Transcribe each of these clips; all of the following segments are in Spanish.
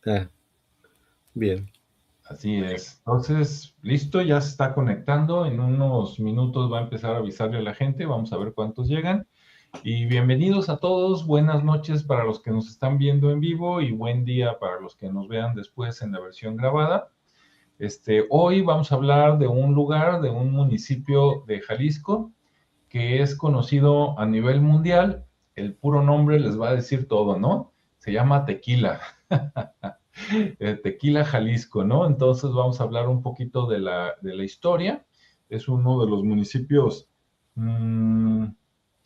Ah, bien. Así es. Entonces, listo, ya se está conectando. En unos minutos va a empezar a avisarle a la gente. Vamos a ver cuántos llegan. Y bienvenidos a todos. Buenas noches para los que nos están viendo en vivo y buen día para los que nos vean después en la versión grabada. Hoy vamos a hablar de un lugar, de un municipio de Jalisco que es conocido a nivel mundial. El puro nombre les va a decir todo, ¿no? Se llama Tequila. Tequila, Jalisco, ¿no? Entonces vamos a hablar un poquito de la historia. Es uno de los municipios, mmm,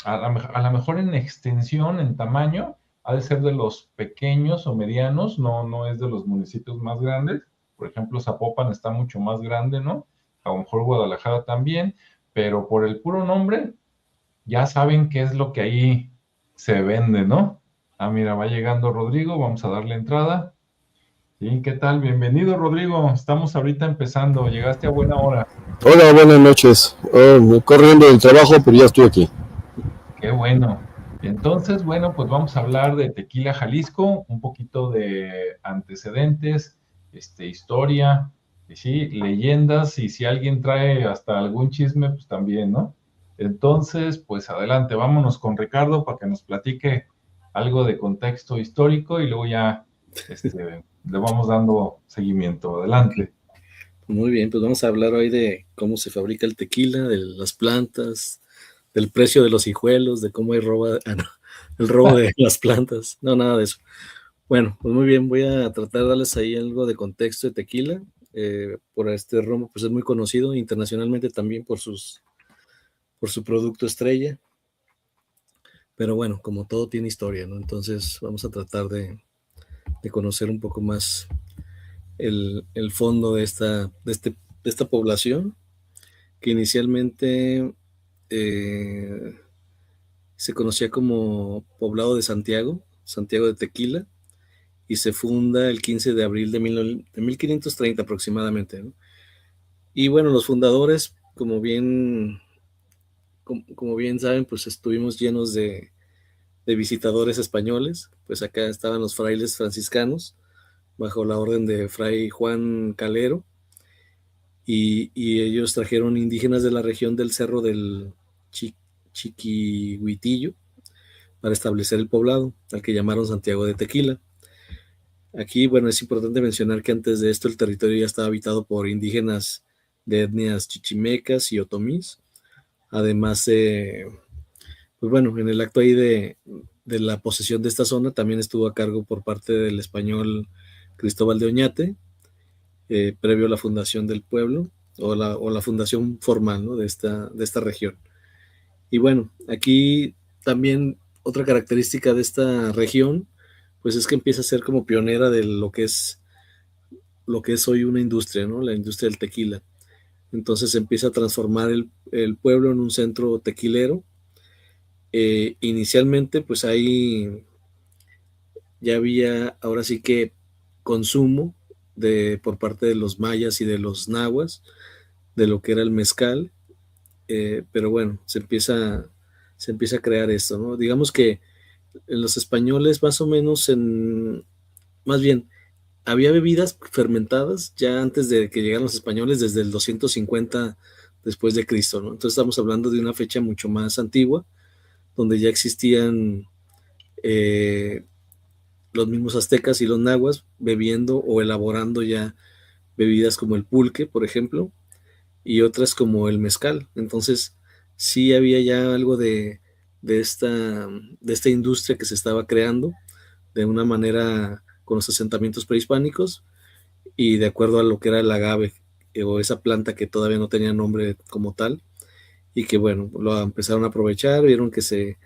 a lo mejor en extensión, en tamaño, ha de ser de los pequeños o medianos, no es de los municipios más grandes. Por ejemplo, Zapopan está mucho más grande, ¿no? A lo mejor Guadalajara también, pero por el puro nombre, ya saben qué es lo que ahí se vende, ¿no? Ah, mira, va llegando Rodrigo, vamos a darle entrada. Sí, ¿qué tal? Bienvenido, Rodrigo. Estamos ahorita empezando. Llegaste a buena hora. Hola, buenas noches. Corriendo del trabajo, pero ya estoy aquí. Qué bueno. Entonces, bueno, pues vamos a hablar de Tequila Jalisco, un poquito de antecedentes, historia, y sí, leyendas, y si alguien trae hasta algún chisme, pues también, ¿no? Entonces, pues adelante, vámonos con Ricardo para que nos platique algo de contexto histórico y luego ya, le vamos dando seguimiento. Adelante. Muy bien, pues vamos a hablar hoy de cómo se fabrica el tequila, de las plantas, del precio de los hijuelos, de cómo hay no, el robo de las plantas. No, nada de eso. Bueno, pues muy bien, voy a tratar de darles ahí algo de contexto de tequila. Por este romo, pues es muy conocido internacionalmente también por su producto estrella. Pero bueno, como todo tiene historia, ¿no? Entonces vamos a tratar de conocer un poco más el fondo de esta población que inicialmente eh, se conocía como Poblado de Santiago, Santiago de Tequila, y se funda el 15 de abril de 1530 aproximadamente, ¿no? Y bueno, los fundadores, como bien saben, pues estuvimos llenos de visitadores españoles, pues acá estaban los frailes franciscanos, bajo la orden de Fray Juan Calero, y ellos trajeron indígenas de la región del Cerro del Chi- Chiquihuitillo para establecer el poblado, al que llamaron Santiago de Tequila. Aquí, bueno, es importante mencionar que antes de esto el territorio ya estaba habitado por indígenas de etnias chichimecas y otomís, además pues bueno, en el acto ahí de la posesión de esta zona también estuvo a cargo por parte del español Cristóbal de Oñate, previo a la fundación del pueblo o la fundación formal, ¿no? de esta región. Y bueno, aquí también otra característica de esta región, pues es que empieza a ser como pionera de lo que es hoy una industria, ¿no? La industria del tequila. Entonces se empieza a transformar el pueblo en un centro tequilero. Inicialmente, pues ahí ya había ahora sí que consumo por parte de los mayas y de los nahuas de lo que era el mezcal, pero bueno, se empieza a crear esto, ¿no? Digamos que en los españoles más o menos más bien, había bebidas fermentadas ya antes de que llegaran los españoles desde el 250 después de Cristo, ¿no? Entonces estamos hablando de una fecha mucho más antigua, donde ya existían eh, los mismos aztecas y los nahuas bebiendo o elaborando ya bebidas como el pulque, por ejemplo, y otras como el mezcal. Entonces, sí había ya algo de, esta, de esta industria que se estaba creando de una manera con los asentamientos prehispánicos y de acuerdo a lo que era el agave o esa planta que todavía no tenía nombre como tal y que bueno, lo empezaron a aprovechar, vieron que se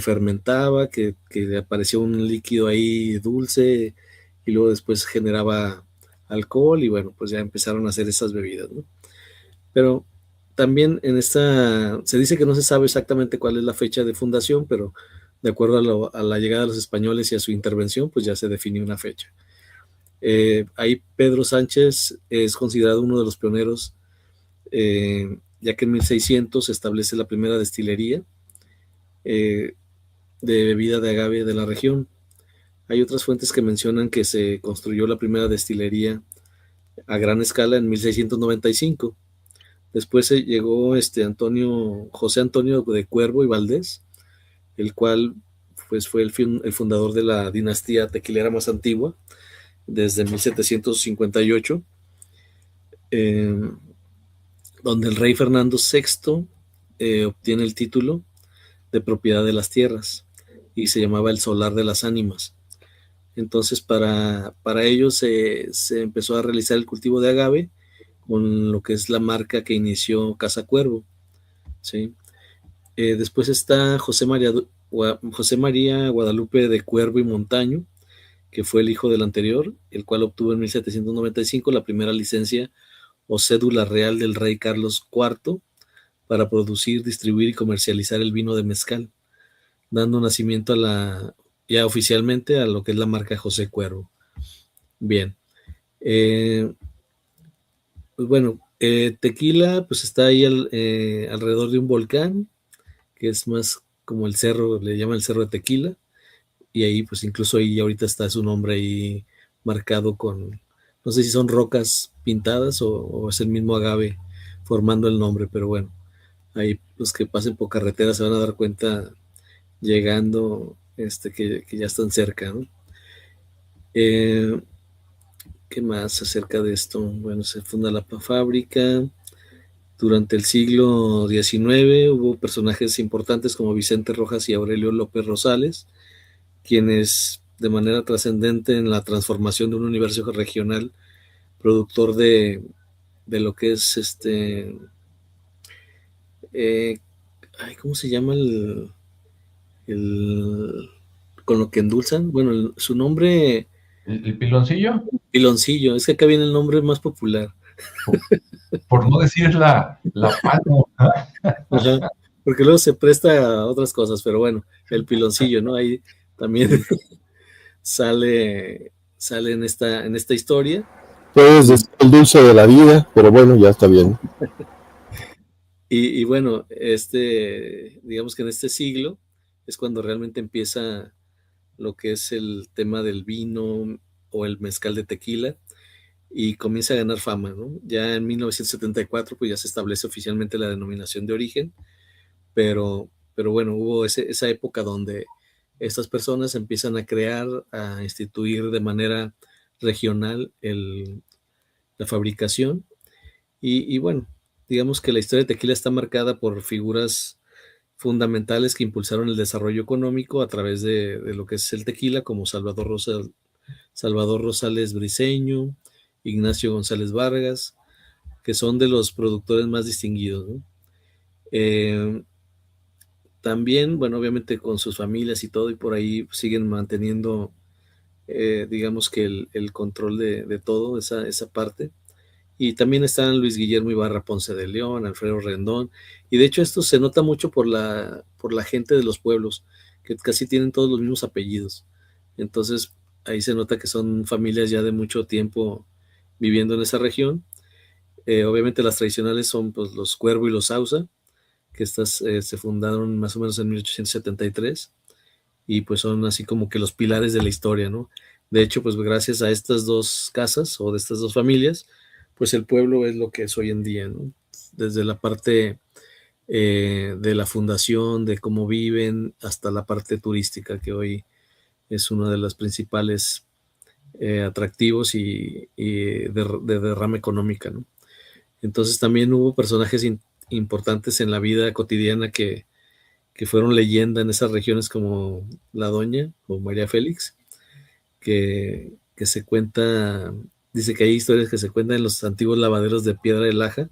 fermentaba, que apareció un líquido ahí dulce y luego después generaba alcohol y bueno, pues ya empezaron a hacer esas bebidas, ¿no? Pero también se dice que no se sabe exactamente cuál es la fecha de fundación, pero de acuerdo a la llegada de los españoles y a su intervención, pues ya se definió una fecha. Ahí Pedro Sánchez es considerado uno de los pioneros, ya que en 1600 se establece la primera destilería eh, de bebida de agave de la región. Hay otras fuentes que mencionan que se construyó la primera destilería a gran escala en 1695. Después llegó José Antonio de Cuervo y Valdés, el cual pues, fue el fundador de la dinastía tequilera más antigua, desde 1758, eh, donde el rey Fernando VI obtiene el título de propiedad de las tierras y se llamaba el Solar de las Ánimas. Entonces para ello se empezó a realizar el cultivo de agave con lo que es la marca que inició Casa Cuervo, ¿sí? Después está José María Guadalupe de Cuervo y Montaño, que fue el hijo del anterior, el cual obtuvo en 1795 la primera licencia o cédula real del rey Carlos IV para producir, distribuir y comercializar el vino de mezcal, dando nacimiento ya oficialmente a lo que es la marca José Cuervo. Bien. Pues bueno, Tequila pues está ahí alrededor de un volcán, que es más como el cerro, le llaman el Cerro de Tequila, y ahí pues incluso ahí ahorita está su nombre ahí marcado no sé si son rocas pintadas o es el mismo agave formando el nombre, pero bueno, ahí los que pasen por carretera se van a dar cuenta llegando que ya están cerca, ¿no? ¿Qué más acerca de esto? Bueno, se funda la fábrica. Durante el siglo XIX hubo personajes importantes como Vicente Rojas y Aurelio López Rosales, quienes de manera trascendente en la transformación de un universo regional productor de lo que es eh, ¿cómo se llama el con lo que endulzan? Bueno, su nombre, ¿El piloncillo? piloncillo, es que acá viene el nombre más popular. Por no decir la pano. Ajá, porque luego se presta a otras cosas, pero bueno, el piloncillo, ¿no? Ahí también sale en esta historia. Puedes decir el dulce de la vida, pero bueno, ya está bien. Y bueno, digamos que en este siglo es cuando realmente empieza lo que es el tema del vino o el mezcal de tequila y comienza a ganar fama, ¿no? Ya en 1974 pues ya se establece oficialmente la denominación de origen, pero bueno, hubo esa época donde estas personas empiezan a crear, a instituir de manera regional la fabricación y bueno, digamos que la historia de tequila está marcada por figuras fundamentales que impulsaron el desarrollo económico a través de lo que es el tequila, como Salvador Rosales Briceño, Ignacio González Vargas, que son de los productores más distinguidos, ¿no? También, bueno, obviamente con sus familias y todo, y por ahí siguen manteniendo, digamos que el control de todo, esa parte. Y también están Luis Guillermo Ibarra Ponce de León, Alfredo Rendón. Y de hecho esto se nota mucho por la gente de los pueblos, que casi tienen todos los mismos apellidos. Entonces ahí se nota que son familias ya de mucho tiempo viviendo en esa región. Obviamente las tradicionales son pues, los Cuervo y los Sausa, que estas se fundaron más o menos en 1873 y pues son así como que los pilares de la historia, ¿no? De hecho, pues gracias a estas dos casas o de estas dos familias, pues el pueblo es lo que es hoy en día, ¿no? Desde la parte de la fundación, de cómo viven, hasta la parte turística, que hoy es uno de los principales atractivos y de derrama económica, ¿no? Entonces también hubo personajes importantes en la vida cotidiana que fueron leyenda en esas regiones como la Doña o María Félix, que se cuenta, dice que hay historias que se cuentan en los antiguos lavaderos de Piedra de Laja,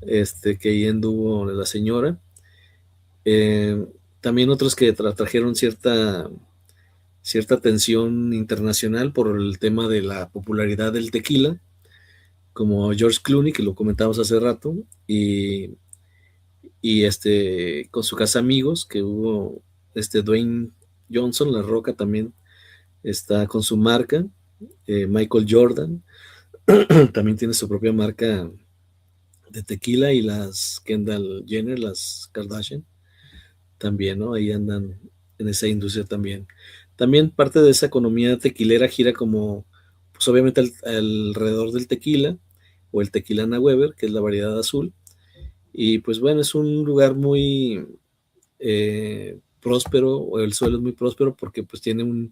que ahí anduvo la señora. También otros que trajeron cierta atención internacional por el tema de la popularidad del tequila, como George Clooney, que lo comentamos hace rato, y con su casa amigos, que hubo Dwayne Johnson, La Roca también está con su marca, Michael Jordan también tiene su propia marca de tequila y las Kendall Jenner, las Kardashian, también, ¿no? Ahí andan en esa industria también. también parte de esa economía tequilera gira como, pues obviamente alrededor del tequila, o el Tequilana Weber, que es la variedad azul. Y pues bueno, es un lugar muy próspero, o el suelo es muy próspero porque pues tiene un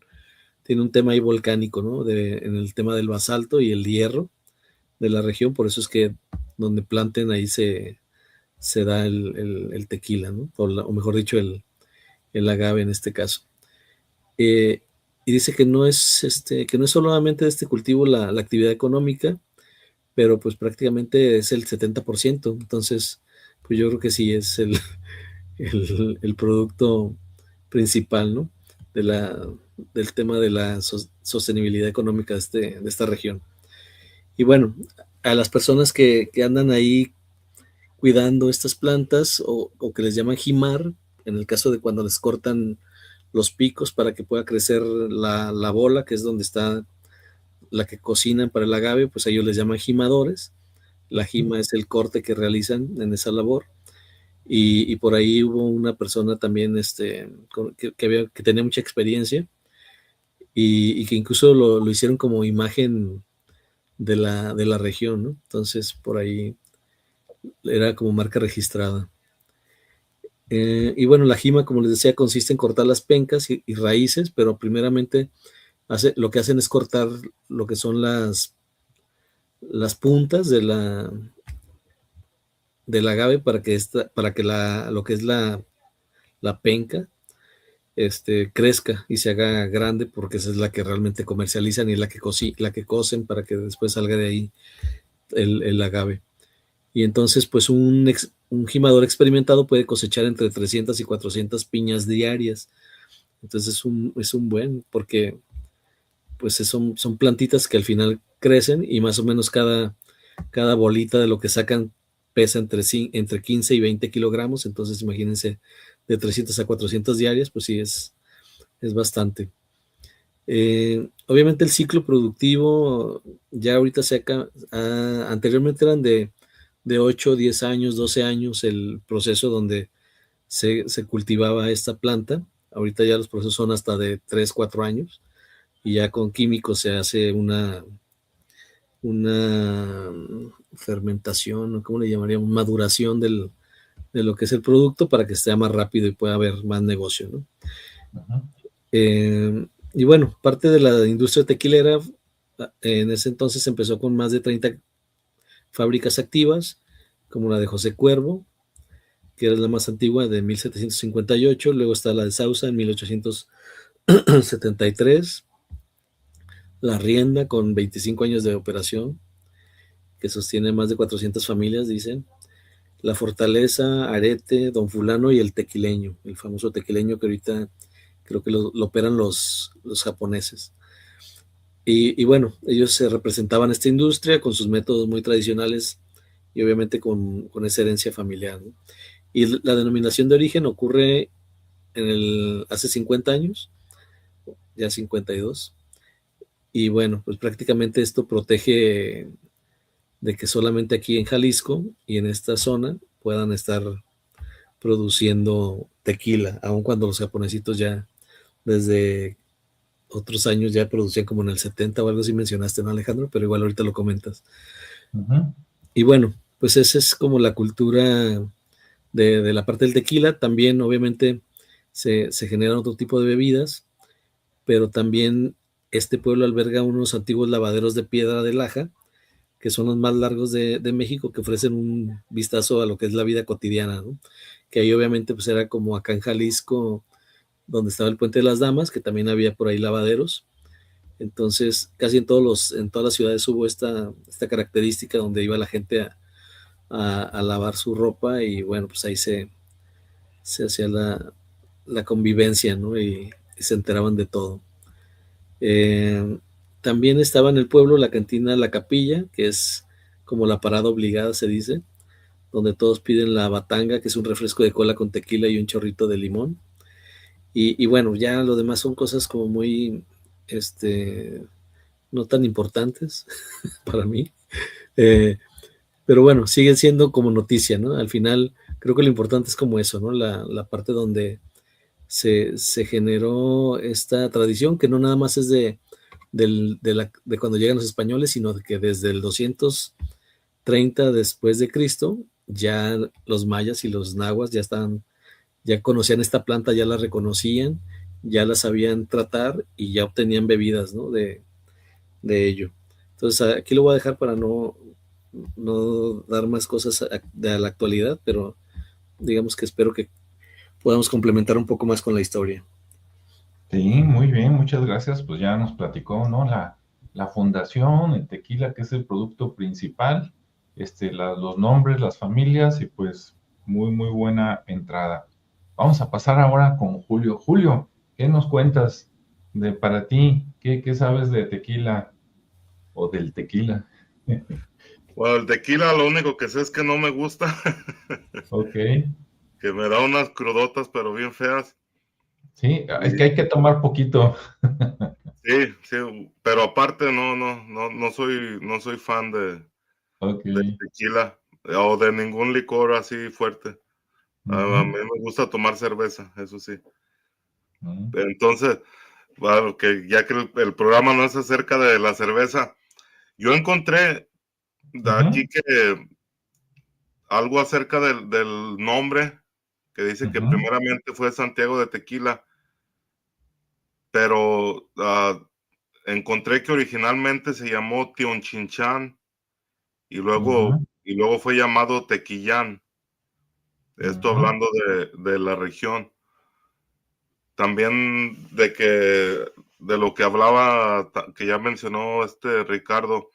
tema ahí volcánico, ¿no? En el tema del basalto y el hierro de la región, por eso es que donde planten ahí se da el tequila, ¿no? O mejor dicho, el agave en este caso. Y dice que no es solamente de este cultivo la actividad económica, pero pues prácticamente es el 70%. Entonces, pues yo creo que sí es el producto principal, ¿no? De del tema de la sostenibilidad económica de esta región. Y bueno, a las personas que andan ahí cuidando estas plantas, o que les llaman jimar, en el caso de cuando les cortan los picos para que pueda crecer la bola, que es donde está la que cocinan para el agave, pues a ellos les llaman jimadores. La jima es el corte que realizan en esa labor. Y por ahí hubo una persona también que tenía mucha experiencia, y que incluso lo hicieron como imagen de la región, ¿no? Entonces por ahí era como marca registrada. Y bueno, la jima, como les decía, consiste en cortar las pencas y raíces, pero primeramente lo que hacen es cortar lo que son las puntas del agave para que lo que es la penca crezca y se haga grande, porque esa es la que realmente comercializan y la que cocen para que después salga de ahí el agave. Y entonces, pues un jimador experimentado puede cosechar entre 300 y 400 piñas diarias. Entonces es un buen, porque pues son plantitas que al final crecen, y más o menos cada bolita de lo que sacan pesa entre 15 y 20 kilogramos. Entonces imagínense, de 300 a 400 diarias, pues sí es bastante. Obviamente el ciclo productivo ya ahorita anteriormente eran de 8, 10 años, 12 años el proceso donde se cultivaba esta planta. Ahorita ya los procesos son hasta de 3, 4 años, y ya con químicos se hace una fermentación, ¿cómo le llamaríamos? Maduración de lo que es el producto, para que sea más rápido y pueda haber más negocio, ¿no? Y bueno, parte de la industria tequilera en ese entonces empezó con más de 30 fábricas activas, como la de José Cuervo, que era la más antigua, de 1758. Luego está la de Sauza en 1873. La Rienda, con 25 años de operación, que sostiene más de 400 familias, dicen. La Fortaleza, Arete, Don Fulano y el Tequileño, el famoso Tequileño, que ahorita creo que lo operan los japoneses. Y bueno, ellos se representaban esta industria con sus métodos muy tradicionales, y obviamente con esa herencia familiar, ¿no? Y la denominación de origen ocurre hace 50 años, ya 52. Y bueno, pues prácticamente esto protege de que solamente aquí en Jalisco y en esta zona puedan estar produciendo tequila, aun cuando los japonesitos ya desde otros años ya producían, como en el 70 o algo así mencionaste, ¿no, Alejandro? Pero igual ahorita lo comentas. Y bueno, pues esa es como la cultura de la parte del tequila. También obviamente se generan otro tipo de bebidas, pero también este pueblo alberga unos antiguos lavaderos de piedra de laja, que son los más largos de México, que ofrecen un vistazo a lo que es la vida cotidiana, ¿no? Que ahí obviamente pues era como acá en Jalisco, donde estaba el Puente de las Damas, que también había por ahí lavaderos. Entonces casi en todas las ciudades hubo esta característica, donde iba la gente a lavar su ropa, y bueno, pues ahí se hacía la convivencia, ¿no? Y se enteraban de todo. También estaba en el pueblo la cantina La Capilla, que es como la parada obligada, se dice, donde todos piden la batanga, que es un refresco de cola con tequila y un chorrito de limón. Y bueno, ya lo demás son cosas como muy, no tan importantes para mí. Pero bueno, siguen siendo como noticia, ¿no? Al final, creo que lo importante es como eso, ¿no? La parte donde se generó esta tradición que no nada más es de cuando llegan los españoles, sino que desde el 230 después de Cristo, ya los mayas y los nahuas ya conocían esta planta, ya la reconocían, ya la sabían tratar y ya obtenían bebidas, ¿no? De ello. Entonces aquí lo voy a dejar para no dar más cosas de la actualidad, pero digamos que espero que podamos complementar un poco más con la historia. Sí, muy bien, muchas gracias. Pues ya nos platicó, ¿no? La fundación, el tequila, que es el producto principal, los nombres, las familias, y pues muy buena entrada. Vamos a pasar ahora con Julio. Julio, ¿qué nos cuentas para ti? ¿Qué sabes de tequila o del tequila? Bueno, el tequila lo único que sé es que no me gusta, Ok, que me da unas crudotas pero bien feas. sí, es que Y hay que tomar poquito. sí, pero aparte no soy fan Ok. del tequila o de ningún licor así fuerte. A mí Ujú, me gusta tomar cerveza, eso sí. ujú, Entonces, bueno, que ya que el programa no es acerca de la cerveza, yo encontré de ujú, aquí que algo acerca del nombre, que dice que ujú, primeramente fue Santiago de Tequila, pero encontré que originalmente se llamó Tionchinchán ujú, y luego fue llamado Tequillán. Esto ujú, hablando de la región. También de lo que hablaba, que ya mencionó Ricardo,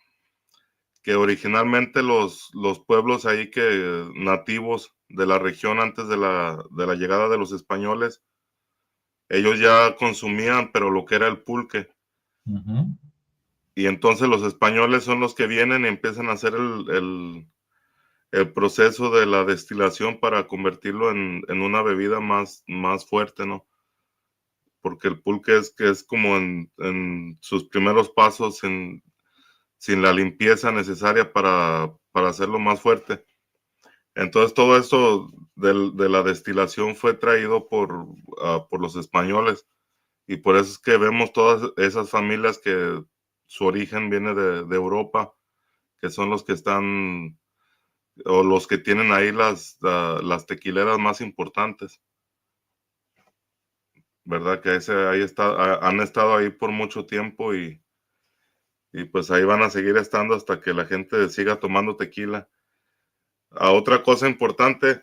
que originalmente los pueblos ahí que nativos de la región antes de la llegada de los españoles, ellos ya consumían, pero lo que era el pulque. ujú. Y entonces los españoles son los que vienen y empiezan a hacer el proceso de la destilación para convertirlo en una bebida más fuerte, ¿no? Porque el pulque que es como en sus primeros pasos sin la limpieza necesaria para hacerlo más fuerte. Entonces todo esto de la destilación fue traído por los españoles y por eso es que vemos todas esas familias que su origen viene de Europa, que son los que están o los que tienen ahí las tequileras más importantes, ¿verdad? Que ahí han estado ahí por mucho tiempo y pues ahí van a seguir estando hasta que la gente siga tomando tequila. Otra cosa importante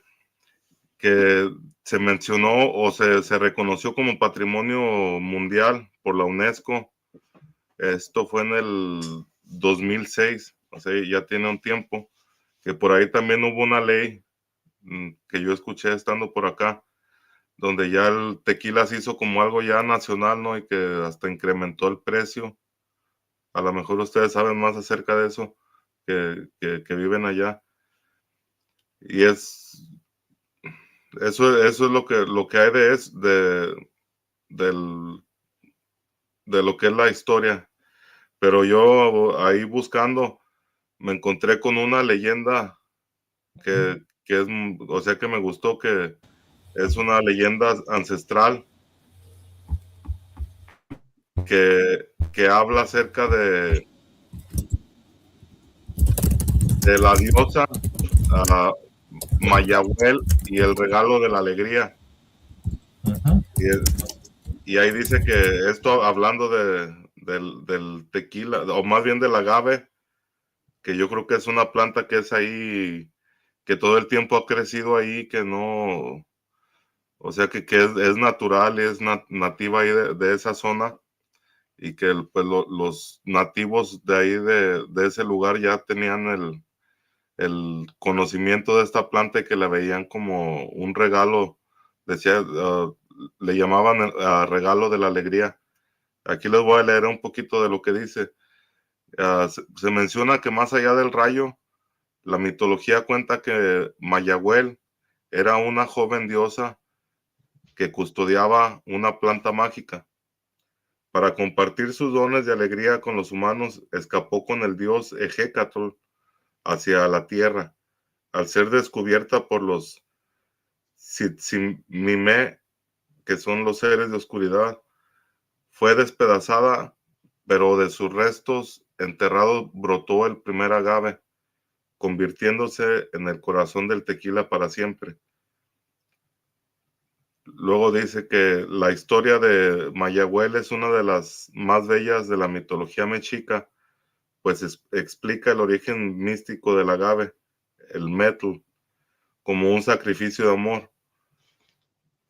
que se mencionó o se reconoció como patrimonio mundial por la UNESCO, esto fue en el 2006, o sea, ya tiene un tiempo, que por ahí también hubo una ley que yo escuché estando por acá, donde ya el tequila se hizo como algo ya nacional, ¿no? Y que hasta incrementó el precio. A lo mejor ustedes saben más acerca de eso, que viven allá. Y eso es lo que hay del, de lo que es la historia. Pero yo ahí buscando, me encontré con una leyenda que es, o sea, que me gustó, que es una leyenda ancestral que habla acerca de la diosa uh, Mayahuel y el regalo de la alegría. Ujú, Y, y ahí dice que esto hablando del tequila, o más bien del agave, que yo creo que es una planta que es ahí, que todo el tiempo ha crecido ahí, que no, o sea, que es natural, es nativa ahí de esa zona, y que pues, los nativos de ahí, de ese lugar, ya tenían el conocimiento de esta planta y que la veían como un regalo, decía, le llamaban regalo de la alegría. Aquí les voy a leer un poquito de lo que dice. Se menciona que más allá del rayo, la mitología cuenta que Mayahuel era una joven diosa que custodiaba una planta mágica. Para compartir sus dones de alegría con los humanos, escapó con el dios Ejecatl hacia la tierra. Al ser descubierta por los Tzitzimime, que son los seres de oscuridad, fue despedazada, pero de sus restos enterrados brotó el primer agave, convirtiéndose en el corazón del tequila para siempre. Luego dice que la historia de Mayahuel es una de las más bellas de la mitología mexica, pues explica el origen místico del agave, el metl, como un sacrificio de amor.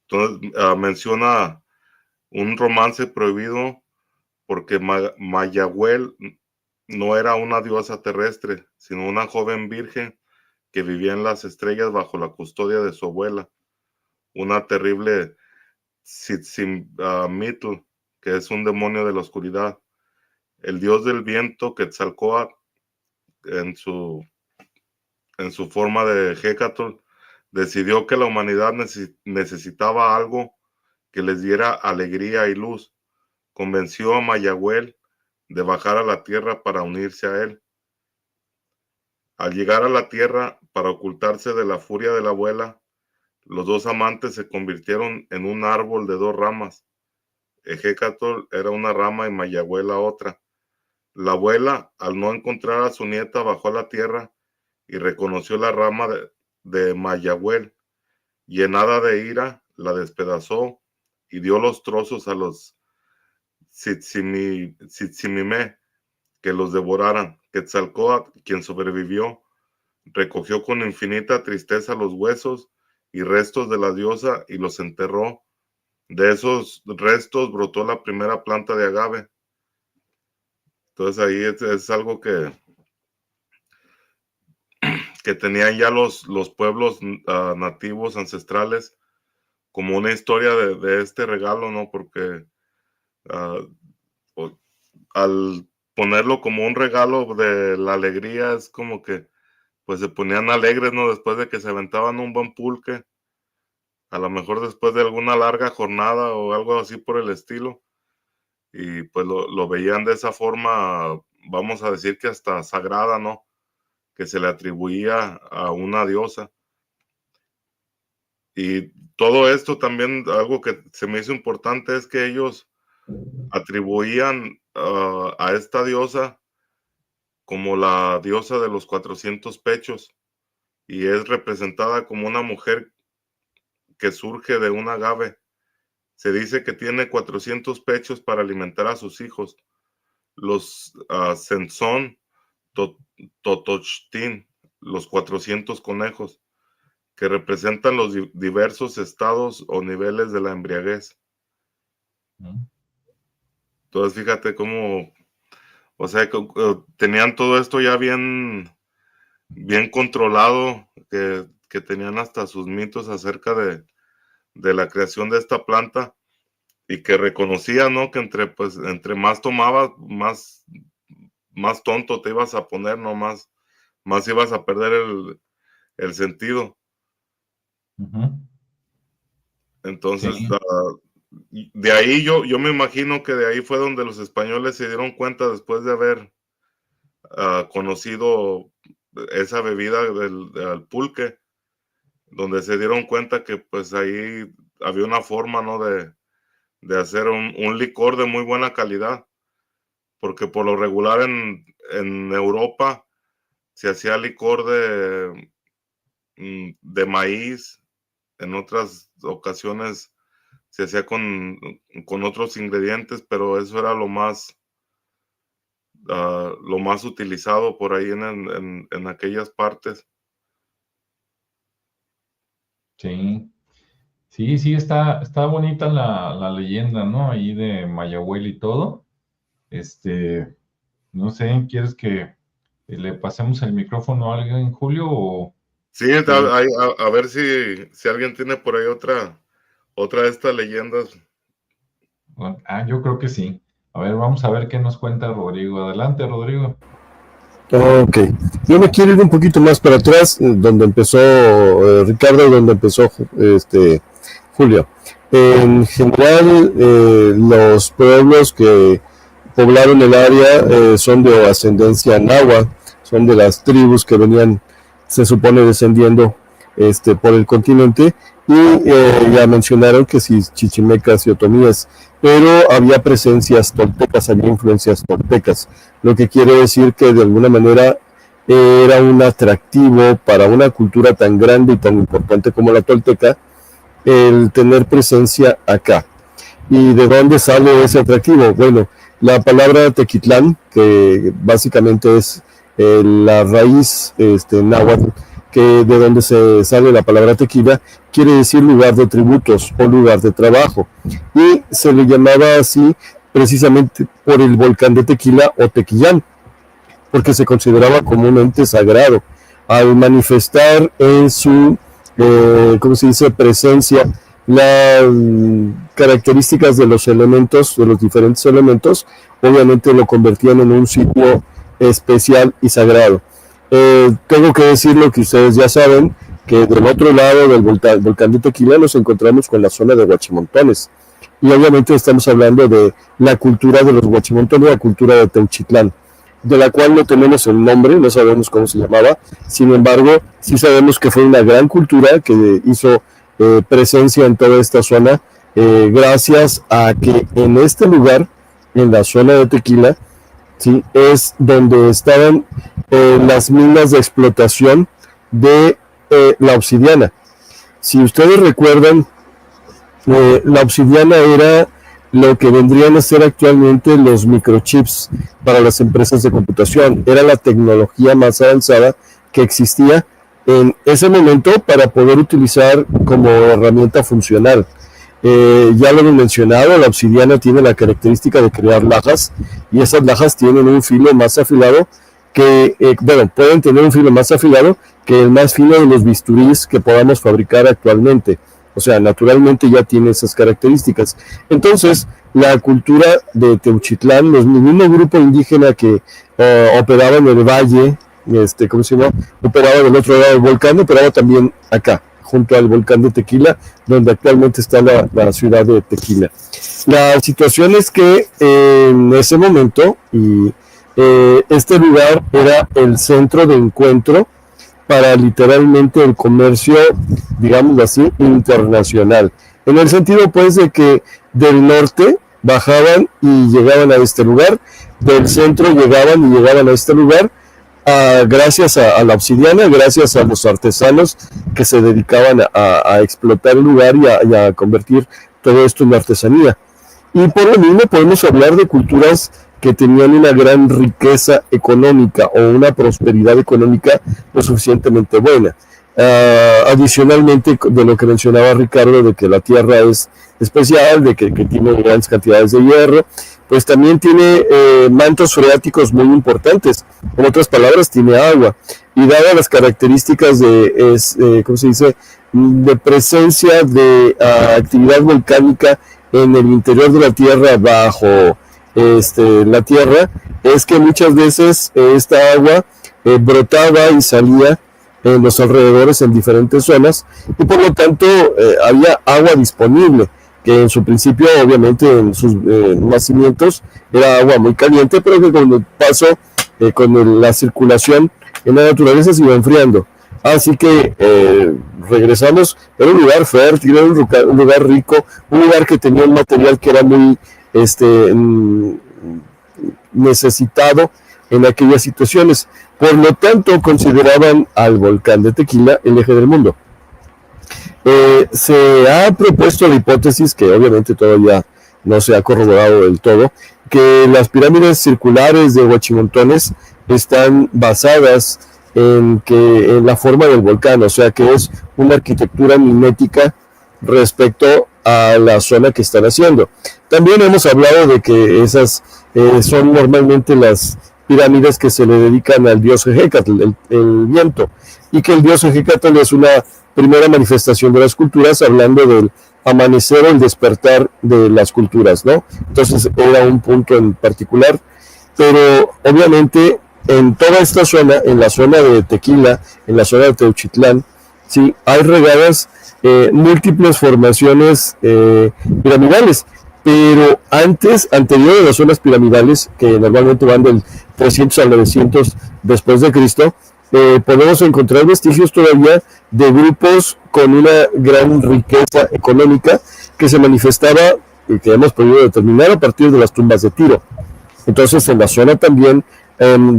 Entonces menciona un romance prohibido porque Mayahuel no era una diosa terrestre, sino una joven virgen que vivía en las estrellas bajo la custodia de su abuela, una terrible Tzitzimmitl, que es un demonio de la oscuridad. El dios del viento, Quetzalcóatl, en su forma de Hécatl, decidió que la humanidad necesitaba algo que les diera alegría y luz. Convenció a Mayahuel de bajar a la tierra para unirse a él. Al llegar a la tierra para ocultarse de la furia de la abuela, los dos amantes se convirtieron en un árbol de dos ramas. Hécatl era una rama y Mayahuel la otra. La abuela, al no encontrar a su nieta, bajó a la tierra y reconoció la rama de Mayahuel. Llenada de ira, la despedazó y dio los trozos a los Tzitzimime que los devoraran. Quetzalcóatl, quien sobrevivió, recogió con infinita tristeza los huesos y restos de la diosa y los enterró. De esos restos brotó la primera planta de agave. Entonces ahí es algo que tenían ya los pueblos nativos ancestrales como una historia de este regalo, ¿no? Porque al ponerlo como un regalo de la alegría, es como que pues se ponían alegres, ¿no? Después de que se aventaban un buen pulque, a lo mejor después de alguna larga jornada o algo así por el estilo, y pues lo veían de esa forma, vamos a decir que hasta sagrada, ¿no? Que se le atribuía a una diosa. Y todo esto también, algo que se me hizo importante es que ellos atribuían a esta diosa como la diosa de los 400 pechos, y es representada como una mujer que surge de un agave. Se dice que tiene 400 pechos para alimentar a sus hijos, los Senzón Totochtin, los 400 conejos, que representan los diversos estados o niveles de la embriaguez. Entonces, fíjate cómo, o sea, tenían todo esto ya bien controlado, que tenían hasta sus mitos acerca de la creación de esta planta, y que reconocían, ¿no? Que entre más tomabas, más tonto te ibas a poner, ¿no? Más ibas a perder el sentido. Entonces, Sí. de ahí yo me imagino que de ahí fue donde los españoles se dieron cuenta, después de haber conocido esa bebida del pulque, donde se dieron cuenta que pues ahí había una forma, ¿no? de hacer un licor de muy buena calidad, porque por lo regular en Europa se hacía licor de maíz, en otras ocasiones se hacía con otros ingredientes, pero eso era lo más utilizado por ahí en aquellas partes. Sí, sí, está bonita la leyenda, ¿no? Ahí de Mayahuel y todo. No sé, ¿quieres que le pasemos el micrófono a alguien, Julio? O Sí, a ver si alguien tiene por ahí otra de estas leyendas. yo creo que sí. A ver, vamos a ver qué nos cuenta Rodrigo. Adelante, Rodrigo. Ok, yo me quiero ir un poquito más para atrás, donde empezó Ricardo y donde empezó Julio. En general, los pueblos que poblaron el área son de ascendencia náhuatl, son de las tribus que venían, se supone, descendiendo por el continente, y ya mencionaron que sí, chichimecas y otomíes, pero había presencias toltecas, había influencias toltecas, lo que quiere decir que de alguna manera era un atractivo para una cultura tan grande y tan importante como la tolteca el tener presencia acá. ¿Y de dónde sale ese atractivo? Bueno, la palabra Tequitlán, que básicamente es la raíz náhuatl, que de donde se sale la palabra tequila, quiere decir lugar de tributos o lugar de trabajo. Y se le llamaba así precisamente por el volcán de Tequila o Tequillán, porque se consideraba comúnmente sagrado. Al manifestar en su, ¿cómo se dice?, presencia, las características de los elementos, de los diferentes elementos, obviamente lo convertían en un sitio especial y sagrado. Tengo que decir lo que ustedes ya saben, que del otro lado del volcán de Tequila nos encontramos con la zona de Huachimontones. Y obviamente estamos hablando de la cultura de los Huachimontones, la cultura de Teuchitlán, de la cual no tenemos el nombre, no sabemos cómo se llamaba. Sin embargo, sí sabemos que fue una gran cultura que hizo presencia en toda esta zona, gracias a que en este lugar, en la zona de Tequila, ¿sí?, es donde estaban las minas de explotación de la obsidiana. Si ustedes recuerdan, la obsidiana era lo que vendrían a ser actualmente los microchips para las empresas de computación. Era la tecnología más avanzada que existía en ese momento para poder utilizar como herramienta funcional. Ya lo hemos mencionado, la obsidiana tiene la característica de crear lajas, y esas lajas tienen un filo más afilado que, pueden tener un filo más afilado que el más fino de los bisturís que podamos fabricar actualmente. O sea, naturalmente ya tiene esas características. Entonces, la cultura de Teuchitlán, el mismo grupo indígena que operaba en el valle, ¿cómo se llama?, operaba del otro lado del volcán, operaba también acá, junto al volcán de Tequila, donde actualmente está la ciudad de Tequila. La situación es que en ese momento, este lugar era el centro de encuentro para literalmente el comercio, digamos así, internacional. En el sentido, pues, de que del norte bajaban y llegaban a este lugar, del centro llegaban y llegaban a este lugar, gracias a la obsidiana, gracias a los artesanos que se dedicaban a explotar el lugar y a convertir todo esto en artesanía. Y por lo mismo podemos hablar de culturas que tenían una gran riqueza económica o una prosperidad económica lo suficientemente buena. Adicionalmente, de lo que mencionaba Ricardo, de que la tierra es especial, de que tiene grandes cantidades de hierro, pues también tiene mantos freáticos muy importantes. En otras palabras, tiene agua. Y dadas las características ¿cómo se dice?, de presencia de actividad volcánica en el interior de la tierra, bajo la tierra, es que muchas veces esta agua brotaba y salía en los alrededores, en diferentes zonas, y por lo tanto había agua disponible, que en su principio, obviamente, en sus nacimientos era agua muy caliente, pero que con el paso, con la circulación en la naturaleza, se iba enfriando. Así que regresamos, era un lugar fértil, era un lugar rico, un lugar que tenía un material que era muy necesitado en aquellas situaciones. Por lo tanto, consideraban al volcán de Tequila el eje del mundo. Se ha propuesto la hipótesis, que obviamente todavía no se ha corroborado del todo, que las pirámides circulares de Huachimontones están basadas en la forma del volcán, o sea que es una arquitectura mimética respecto a la zona que están haciendo. También hemos hablado de que esas son normalmente las pirámides que se le dedican al dios Ejecatl, el viento, y que el dios Ejecatl es una primera manifestación de las culturas, hablando del amanecer o el despertar de las culturas, ¿no? Entonces era un punto en particular, pero obviamente en toda esta zona, en la zona de Tequila, en la zona de Teuchitlán, sí, hay regadas múltiples formaciones piramidales, pero anterior a las zonas piramidales, que normalmente van del 300 al 900 después de Cristo, podemos encontrar vestigios todavía de grupos con una gran riqueza económica que se manifestaba y que hemos podido determinar a partir de las tumbas de Tiro. Entonces, en la zona también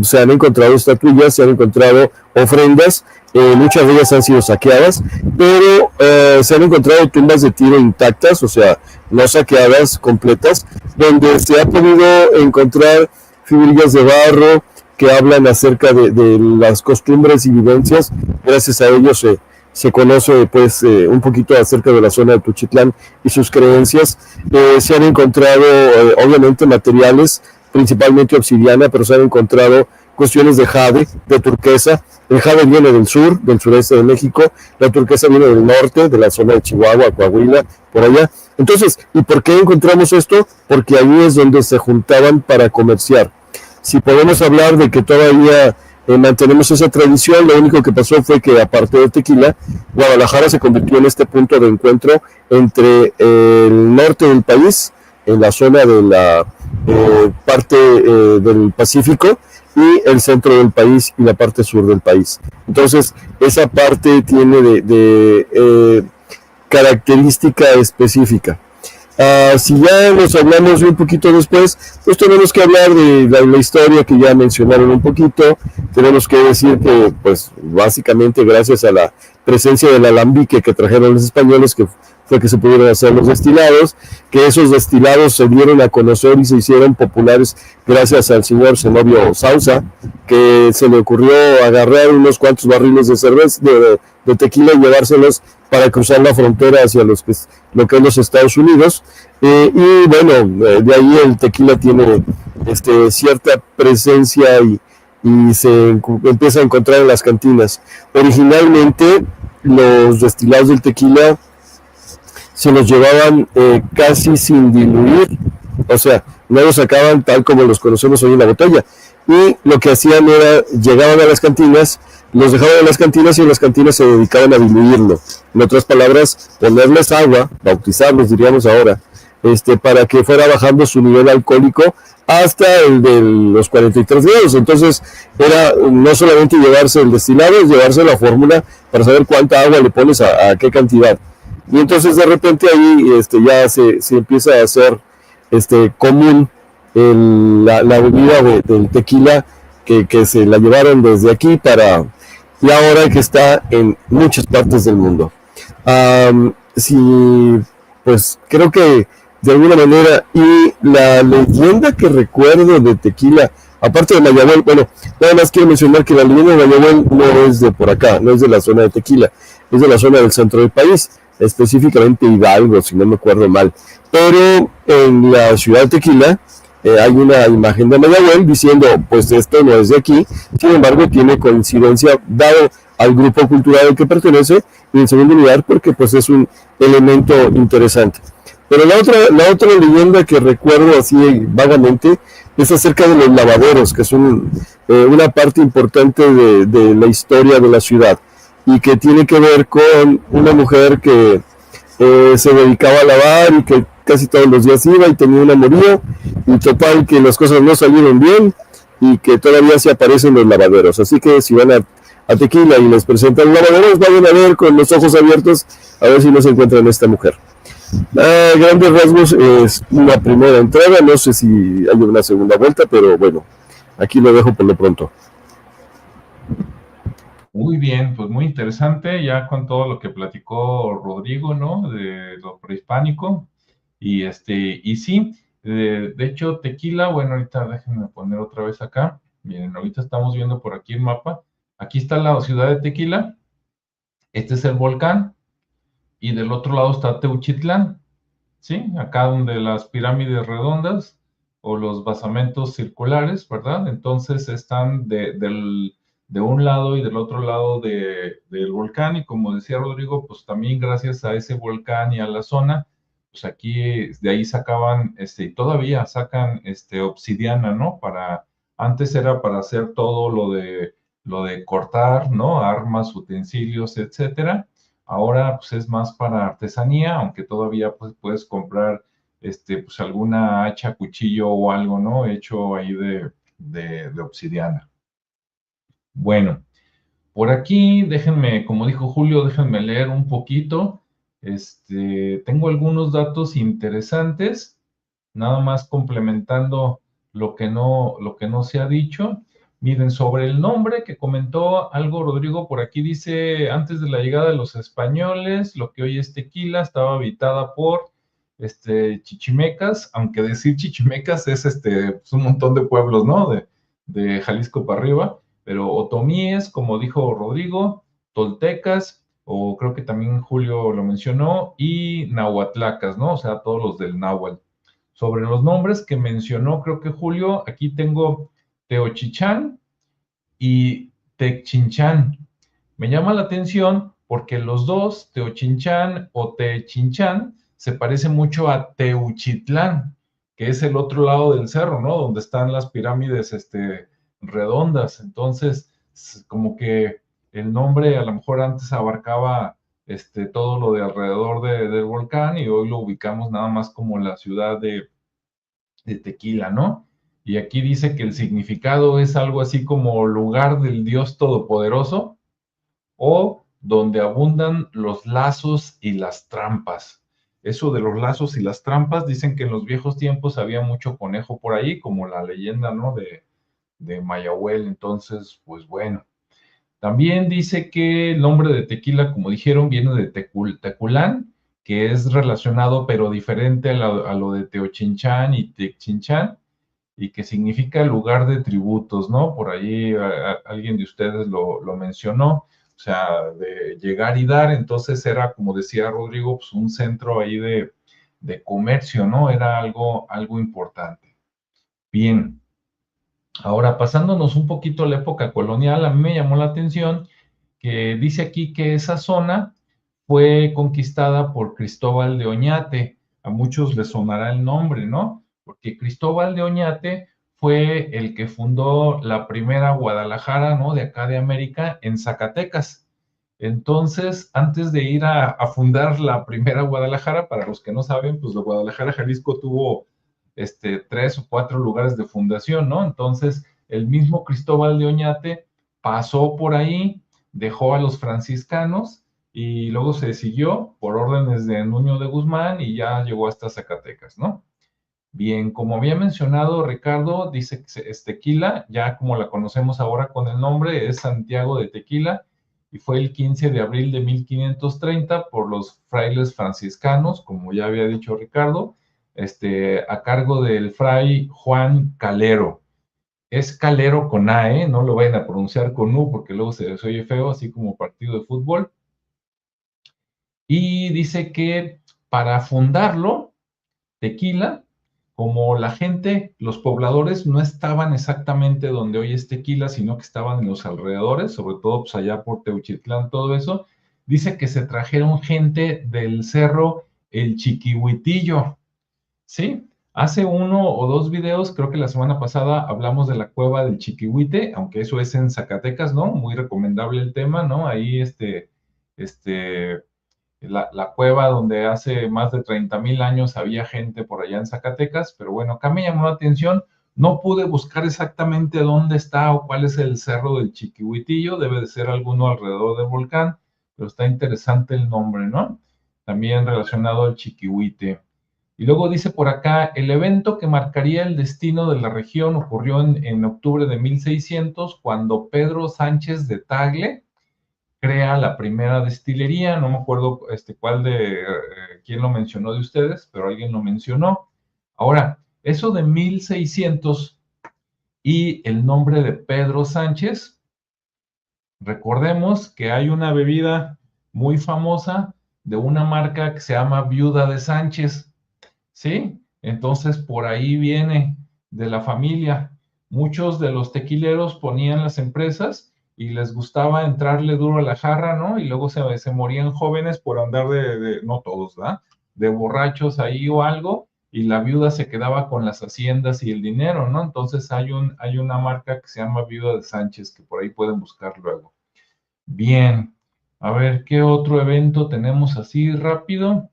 se han encontrado estatuillas, se han encontrado ofrendas, muchas de ellas han sido saqueadas, pero se han encontrado tumbas de Tiro intactas, o sea, no saqueadas, completas, donde se ha podido encontrar figurillas de barro que hablan acerca de las costumbres y vivencias. Gracias a ellos se conoce pues un poquito acerca de la zona de Tuchitlán y sus creencias. Se han encontrado obviamente materiales, principalmente obsidiana, pero se han encontrado cuestiones de jade, de turquesa. El jade viene del sur, del sureste de México, la turquesa viene del norte, de la zona de Chihuahua, Coahuila, por allá. Entonces, ¿y por qué encontramos esto? Porque ahí es donde se juntaban para comerciar. Si podemos hablar de que todavía mantenemos esa tradición, lo único que pasó fue que, aparte de Tequila, Guadalajara se convirtió en este punto de encuentro entre el norte del país, en la zona de la parte del Pacífico, y el centro del país y la parte sur del país. Entonces, esa parte tiene de característica específica. Si ya nos hablamos un poquito después, pues tenemos que hablar de la historia que ya mencionaron un poquito. Tenemos que decir que, pues, básicamente gracias a la presencia del alambique que trajeron los españoles, que fue que se pudieron hacer los destilados, que esos destilados se dieron a conocer y se hicieron populares gracias al señor Zenobio Sauza, que se le ocurrió agarrar unos cuantos barriles de cerveza, de tequila, y llevárselos para cruzar la frontera hacia lo que es los Estados Unidos. Y bueno, de ahí el tequila tiene cierta presencia y se empieza a encontrar en las cantinas. Originalmente los destilados del tequila se los llevaban casi sin diluir, o sea, no los sacaban tal como los conocemos hoy en la botella. Y lo que hacían era, llegaban a las cantinas, los dejaban en las cantinas y en las cantinas se dedicaban a diluirlo. En otras palabras, ponerles agua, bautizarlos diríamos ahora, para que fuera bajando su nivel alcohólico hasta el de los 43 grados. Entonces era no solamente llevarse el destilado, es llevarse la fórmula para saber cuánta agua le pones a qué cantidad. Y entonces de repente ahí ya se empieza a hacer común la bebida del tequila que se la llevaron desde aquí y ahora que está en muchas partes del mundo. Sí, pues creo que de alguna manera, y la leyenda que recuerdo de tequila, aparte de Mayagüel, bueno, nada más quiero mencionar que la leyenda de Mayagüel no es de por acá, no es de la zona de Tequila, es de la zona del centro del país, específicamente Hidalgo, si no me acuerdo mal. Pero en la ciudad de Tequila hay una imagen de Mayagüel diciendo, pues esto no es de aquí, sin embargo tiene coincidencia dado al grupo cultural al que pertenece, y en segundo lugar porque pues es un elemento interesante. Pero la otra leyenda que recuerdo así vagamente es acerca de los lavaderos, que son una parte importante de la historia de la ciudad, y que tiene que ver con una mujer que se dedicaba a lavar y que casi todos los días iba y tenía un amorío, y total que las cosas no salieron bien y que todavía se aparecen los lavaderos. Así que si van a Tequila y les presentan lavaderos, vayan a ver con los ojos abiertos a ver si no se encuentran esta mujer. Grandes rasgos es una primera entrada, no sé si hay una segunda vuelta, pero bueno, aquí lo dejo por lo pronto. Muy bien, pues muy interesante, ya con todo lo que platicó Rodrigo, ¿no? De lo prehispánico. Y sí, de hecho, Tequila, bueno, ahorita déjenme poner otra vez acá. Miren, ahorita estamos viendo por aquí el mapa. Aquí está la ciudad de Tequila. Este es el volcán. Y del otro lado está Teuchitlán, ¿sí? Acá donde las pirámides redondas o los basamentos circulares, ¿verdad? Entonces están de un lado y del otro lado del volcán, y como decía Rodrigo, pues también gracias a ese volcán y a la zona, pues aquí de ahí sacaban, todavía sacan obsidiana, ¿no? Antes era para hacer todo lo de cortar, ¿no? Armas, utensilios, etcétera. Ahora pues es más para artesanía, aunque todavía pues puedes comprar pues alguna hacha, cuchillo o algo, ¿no? Hecho ahí de obsidiana. Bueno, Por aquí, déjenme, como dijo Julio, déjenme leer un poquito. Tengo algunos datos interesantes, nada más complementando lo que no se ha dicho. Miren, sobre el nombre que comentó algo Rodrigo, por aquí dice, antes de la llegada de los españoles, lo que hoy es Tequila estaba habitada por chichimecas, aunque decir chichimecas es pues, un montón de pueblos, ¿no? De Jalisco para arriba, pero otomíes, como dijo Rodrigo, toltecas, o creo que también Julio lo mencionó, y nahuatlacas, ¿no? O sea, todos los del náhuatl. Sobre los nombres que mencionó, creo que Julio, aquí tengo Teochichán y Techinchán. Me llama la atención porque los dos, Teochinchán o Techinchán, se parecen mucho a Teuchitlán, que es el otro lado del cerro, ¿no? Donde están las pirámides redondas. Entonces, como que el nombre a lo mejor antes abarcaba todo lo de alrededor del volcán y hoy lo ubicamos nada más como la ciudad de Tequila, ¿no? Y aquí dice que el significado es algo así como lugar del Dios Todopoderoso o donde abundan los lazos y las trampas. Eso de los lazos y las trampas, dicen que en los viejos tiempos había mucho conejo por ahí, como la leyenda, ¿no? De Mayahuel. Entonces, pues bueno. También dice que el nombre de Tequila, como dijeron, viene de Teculán, que es relacionado pero diferente a lo de Teochinchán y Techinchán, y que significa lugar de tributos, ¿no? Por ahí alguien de ustedes lo mencionó, o sea, de llegar y dar, entonces era, como decía Rodrigo, pues un centro ahí de comercio, ¿no? Era algo importante. Bien. Ahora, pasándonos un poquito a la época colonial, a mí me llamó la atención que dice aquí que esa zona fue conquistada por Cristóbal de Oñate. A muchos les sonará el nombre, ¿no? Porque Cristóbal de Oñate fue el que fundó la primera Guadalajara, ¿no? De acá de América, en Zacatecas. Entonces, antes de ir a fundar la primera Guadalajara, para los que no saben, pues la Guadalajara, Jalisco tuvo 3 o 4 lugares de fundación, ¿no? Entonces, el mismo Cristóbal de Oñate pasó por ahí, dejó a los franciscanos y luego se siguió por órdenes de Nuño de Guzmán y ya llegó hasta Zacatecas, ¿no? Bien, como había mencionado Ricardo, dice que es Tequila, ya como la conocemos ahora con el nombre, es Santiago de Tequila, y fue el 15 de abril de 1530 por los frailes franciscanos, como ya había dicho Ricardo, a cargo del fray Juan Calero. Es Calero con A, ¿eh? No lo vayan a pronunciar con U porque luego se les oye feo, así como partido de fútbol. Y dice que para fundarlo, Tequila, como la gente, los pobladores no estaban exactamente donde hoy es Tequila, sino que estaban en los alrededores, sobre todo pues allá por Teuchitlán, todo eso, dice que se trajeron gente del cerro El Chiquihuitillo, ¿sí? Hace 1 o 2 videos, creo que la semana pasada hablamos de la cueva del Chiquihuite, aunque eso es en Zacatecas, ¿no? Muy recomendable el tema, ¿no? Ahí la cueva donde hace más de 30,000 años había gente por allá en Zacatecas, pero bueno, acá me llamó la atención, no pude buscar exactamente dónde está o cuál es el cerro del Chiquihuitillo, debe de ser alguno alrededor del volcán, pero está interesante el nombre, ¿no? También relacionado al Chiquihuite. Y luego dice por acá, el evento que marcaría el destino de la región ocurrió en octubre de 1600, cuando Pedro Sánchez de Tagle crea la primera destilería, no me acuerdo cuál quién lo mencionó de ustedes, pero alguien lo mencionó. Ahora, eso de 1600 y el nombre de Pedro Sánchez, recordemos que hay una bebida muy famosa de una marca que se llama Viuda de Sánchez, ¿sí? Entonces, por ahí viene de la familia. Muchos de los tequileros ponían las empresas y les gustaba entrarle duro a la jarra, ¿no? Y luego se morían jóvenes por andar no todos, ¿verdad? De borrachos ahí o algo, y la viuda se quedaba con las haciendas y el dinero, ¿no? Entonces hay una marca que se llama Viuda de Sánchez, que por ahí pueden buscar luego. Bien, a ver, ¿qué otro evento tenemos así rápido?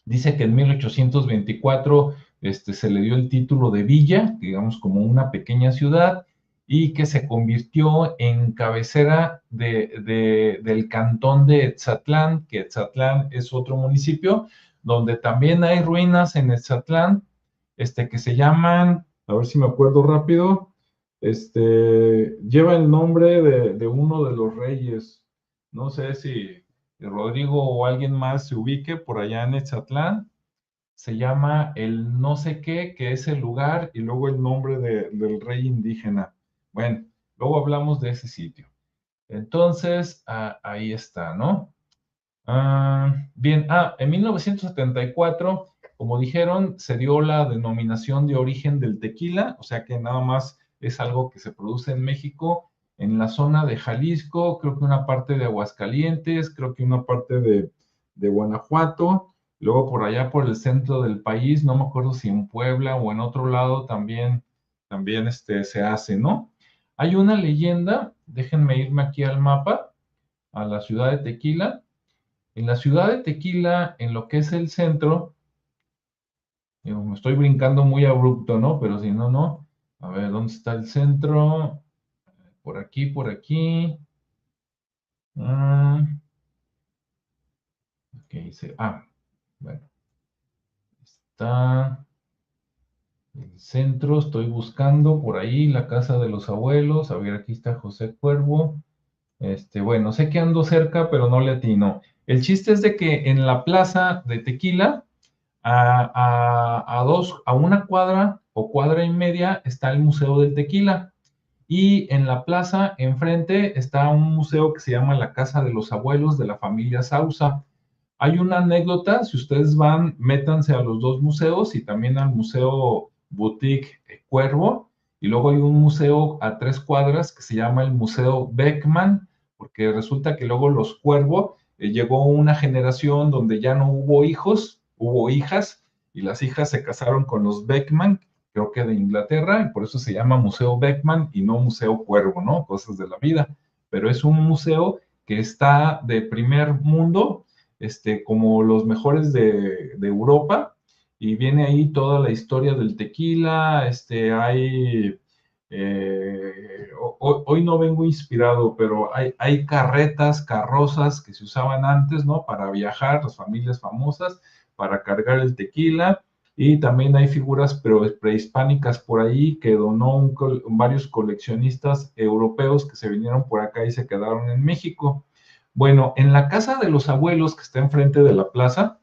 Dice que en 1824 se le dio el título de villa, digamos como una pequeña ciudad, y que se convirtió en cabecera del cantón de Etzatlán, que Etzatlán es otro municipio, donde también hay ruinas en Etzatlán, que se llaman, a ver si me acuerdo rápido, lleva el nombre de uno de los reyes. No sé si Rodrigo o alguien más se ubique por allá en Etzatlán. Se llama el no sé qué, que es el lugar, y luego el nombre del rey indígena. Bueno, luego hablamos de ese sitio. Entonces, ahí está, ¿no? Bien, en 1974, como dijeron, se dio la denominación de origen del tequila, o sea que nada más es algo que se produce en México, en la zona de Jalisco, creo que una parte de Aguascalientes, creo que una parte de Guanajuato, luego por allá por el centro del país, no me acuerdo si en Puebla o en otro lado también se hace, ¿no? Hay una leyenda, déjenme irme aquí al mapa, a la ciudad de Tequila. En la ciudad de Tequila, en lo que es el centro, digo, me estoy brincando muy abrupto, ¿no? Pero si no, no. A ver, ¿dónde está el centro? Por aquí, por aquí. ¿Qué hice? Bueno. Está el centro, estoy buscando por ahí la casa de los abuelos. A ver, aquí está José Cuervo. Bueno, sé que ando cerca, pero no le atino. El chiste es de que en la plaza de Tequila, a una cuadra o cuadra y media está el Museo del Tequila. Y en la plaza, enfrente, está un museo que se llama la Casa de los Abuelos de la familia Sausa. Hay una anécdota, si ustedes van, métanse a los dos museos y también al Museo Boutique Cuervo. Y luego hay un museo a 3 cuadras que se llama el Museo Beckman, porque resulta que luego los Cuervo llegó una generación donde ya no hubo hijos, hubo hijas, y las hijas se casaron con los Beckman, creo que de Inglaterra, y por eso se llama Museo Beckman y no Museo Cuervo, ¿no? Cosas de la vida. Pero es un museo que está de primer mundo, como los mejores de Europa, y viene ahí toda la historia del tequila. Hoy no vengo inspirado, pero hay carretas, carrozas que se usaban antes, ¿no? Para viajar, las familias famosas, para cargar el tequila, y también hay figuras prehispánicas por ahí que donó varios coleccionistas europeos que se vinieron por acá y se quedaron en México. Bueno, en la casa de los abuelos que está enfrente de la plaza,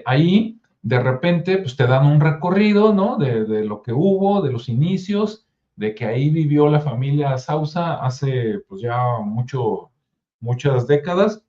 ahí de repente pues te dan un recorrido, ¿no? De lo que hubo, de los inicios, de que ahí vivió la familia Sausa hace pues ya muchas décadas,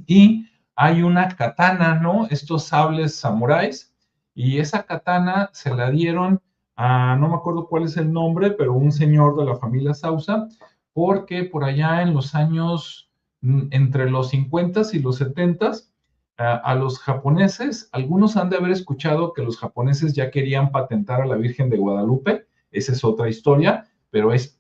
y hay una katana, ¿no? Estos sables samuráis, y esa katana se la dieron no me acuerdo cuál es el nombre, pero un señor de la familia Sausa, porque por allá en los años, entre los 50s y los 70s, a los japoneses, algunos han de haber escuchado que los japoneses ya querían patentar a la Virgen de Guadalupe. Esa es otra historia, pero es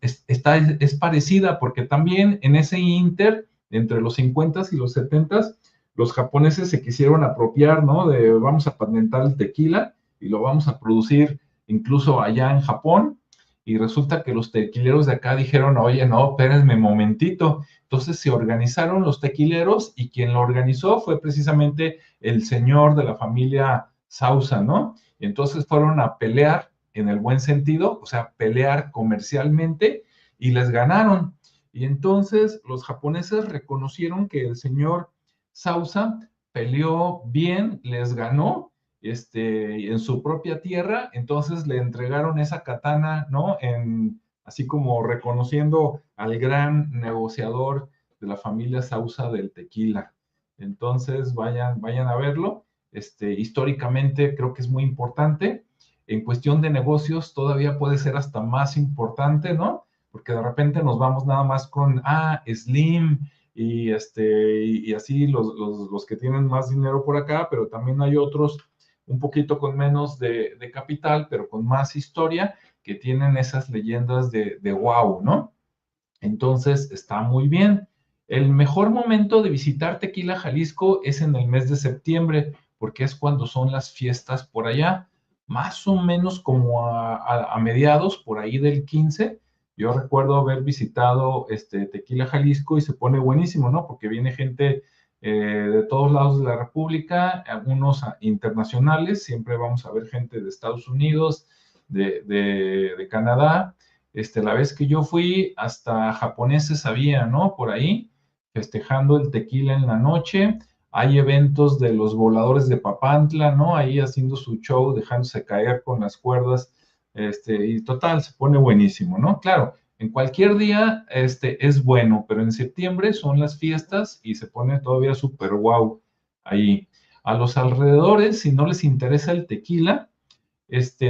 parecida, porque también en ese inter, entre los 50s y los 70s, los japoneses se quisieron apropiar, ¿no? De vamos a patentar el tequila y lo vamos a producir incluso allá en Japón, y resulta que los tequileros de acá dijeron, oye, no, espérenme un momentito. Entonces se organizaron los tequileros, y quien lo organizó fue precisamente el señor de la familia Sausa, ¿no? Y entonces fueron a pelear en el buen sentido, o sea, pelear comercialmente, y les ganaron. Y entonces los japoneses reconocieron que el señor Sausa peleó bien, les ganó, en su propia tierra. Entonces le entregaron esa katana, ¿no? Así como reconociendo al gran negociador de la familia Sausa del tequila. Entonces vayan a verlo. Históricamente creo que es muy importante. En cuestión de negocios todavía puede ser hasta más importante, ¿no? Porque de repente nos vamos nada más con, Slim, y así los que tienen más dinero por acá, pero también hay otros un poquito con menos de capital, pero con más historia, que tienen esas leyendas de wow, ¿no? Entonces, está muy bien. El mejor momento de visitar Tequila, Jalisco, es en el mes de septiembre, porque es cuando son las fiestas por allá. más o menos como a mediados, por ahí del 15. Yo recuerdo haber visitado Tequila Jalisco y se pone buenísimo, ¿no? Porque viene gente de todos lados de la República, algunos internacionales, siempre vamos a ver gente de Estados Unidos, de Canadá. La vez que yo fui, hasta japoneses había, ¿no? Por ahí, festejando el tequila en la noche. Hay eventos de los voladores de Papantla, ¿no? Ahí haciendo su show, dejándose caer con las cuerdas, y total, se pone buenísimo, ¿no? Claro, en cualquier día, es bueno, pero en septiembre son las fiestas y se pone todavía súper guau ahí. A los alrededores, si no les interesa el tequila,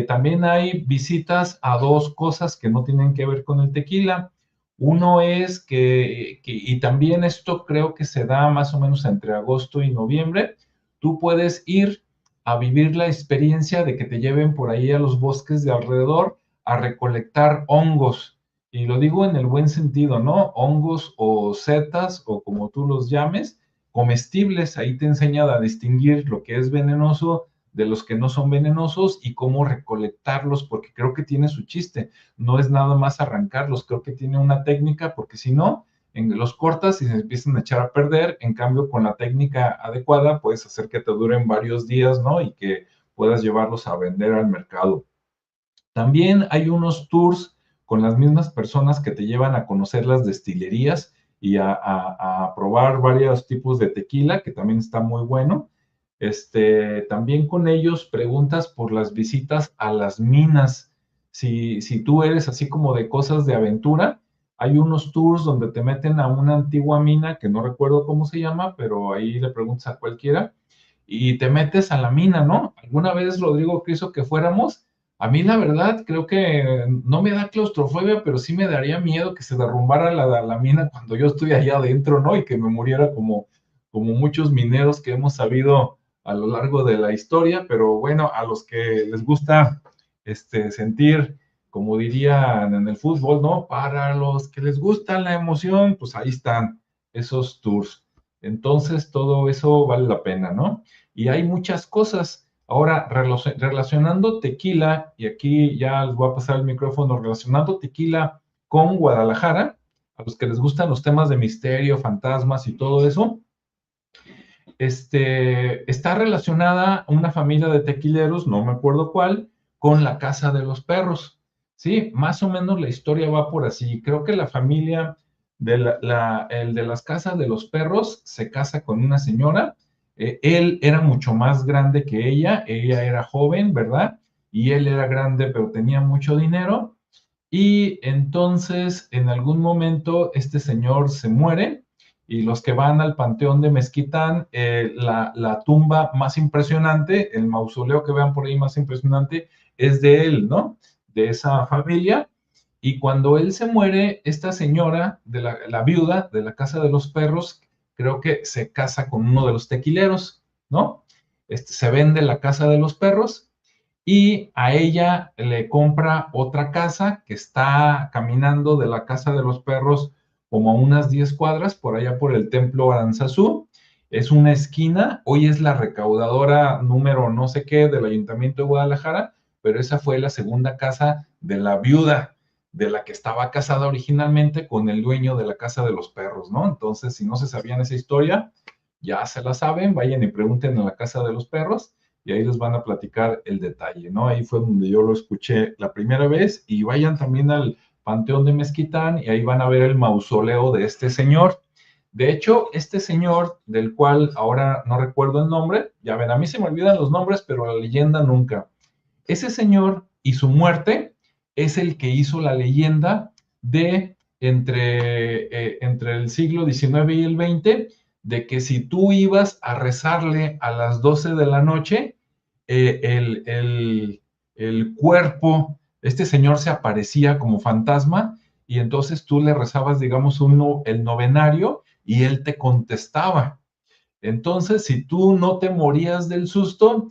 también hay visitas a dos cosas que no tienen que ver con el tequila. Uno es y también esto creo que se da más o menos entre agosto y noviembre, tú puedes ir a vivir la experiencia de que te lleven por ahí a los bosques de alrededor a recolectar hongos. Y lo digo en el buen sentido, ¿no? Hongos o setas o como tú los llames, comestibles. Ahí te enseñan a distinguir lo que es venenoso de los que no son venenosos y cómo recolectarlos, porque creo que tiene su chiste. No es nada más arrancarlos, creo que tiene una técnica, porque si no, los cortas y se empiezan a echar a perder. En cambio, con la técnica adecuada, puedes hacer que te duren varios días, ¿no? Y que puedas llevarlos a vender al mercado. También hay unos tours con las mismas personas que te llevan a conocer las destilerías y a probar varios tipos de tequila, que también está muy bueno. También con ellos preguntas por las visitas a las minas. Si tú eres así como de cosas de aventura, hay unos tours donde te meten a una antigua mina, que no recuerdo cómo se llama, pero ahí le preguntas a cualquiera, y te metes a la mina, ¿no? Alguna vez Rodrigo quiso que fuéramos. A mí la verdad creo que no me da claustrofobia, pero sí me daría miedo que se derrumbara la mina cuando yo estoy allá adentro, ¿no? Y que me muriera como muchos mineros que hemos sabido a lo largo de la historia. Pero bueno, a los que les gusta sentir, como dirían en el fútbol, ¿no? Para los que les gusta la emoción, pues ahí están esos tours. Entonces, todo eso vale la pena, ¿no? Y hay muchas cosas. Ahora, relacionando tequila, y aquí ya les voy a pasar el micrófono, relacionando tequila con Guadalajara, a los que les gustan los temas de misterio, fantasmas y todo eso, está relacionada una familia de tequileros, no me acuerdo cuál, con la Casa de los Perros. Sí, más o menos la historia va por así. Creo que la familia el de las Casas de los Perros se casa con una señora. Él era mucho más grande que ella era joven, ¿verdad? Y él era grande, pero tenía mucho dinero. Y entonces, en algún momento, este señor se muere y los que van al Panteón de Mezquitán, la tumba más impresionante, el mausoleo que vean por ahí más impresionante, es de él, ¿no? De esa familia. Y cuando él se muere, esta señora, la viuda de la Casa de los Perros, creo que se casa con uno de los tequileros, ¿no? Se vende la Casa de los Perros y a ella le compra otra casa que está caminando de la Casa de los Perros como a unas 10 cuadras, por allá por el Templo Aranzazú. Es una esquina, hoy es la recaudadora número no sé qué del Ayuntamiento de Guadalajara, pero esa fue la segunda casa de la viuda de la que estaba casada originalmente con el dueño de la Casa de los Perros, ¿no? Entonces, si no se sabían esa historia, ya se la saben, vayan y pregunten en la Casa de los Perros y ahí les van a platicar el detalle, ¿no? Ahí fue donde yo lo escuché la primera vez. Y vayan también al Panteón de Mezquitán y ahí van a ver el mausoleo de este señor. De hecho, este señor, del cual ahora no recuerdo el nombre, ya ven, a mí se me olvidan los nombres, pero la leyenda nunca. Ese señor y su muerte es el que hizo la leyenda de entre el siglo XIX y el XX, de que si tú ibas a rezarle a las 12 de la noche, el cuerpo, este señor se aparecía como fantasma y entonces tú le rezabas, digamos, el novenario y él te contestaba. Entonces, si tú no te morías del susto,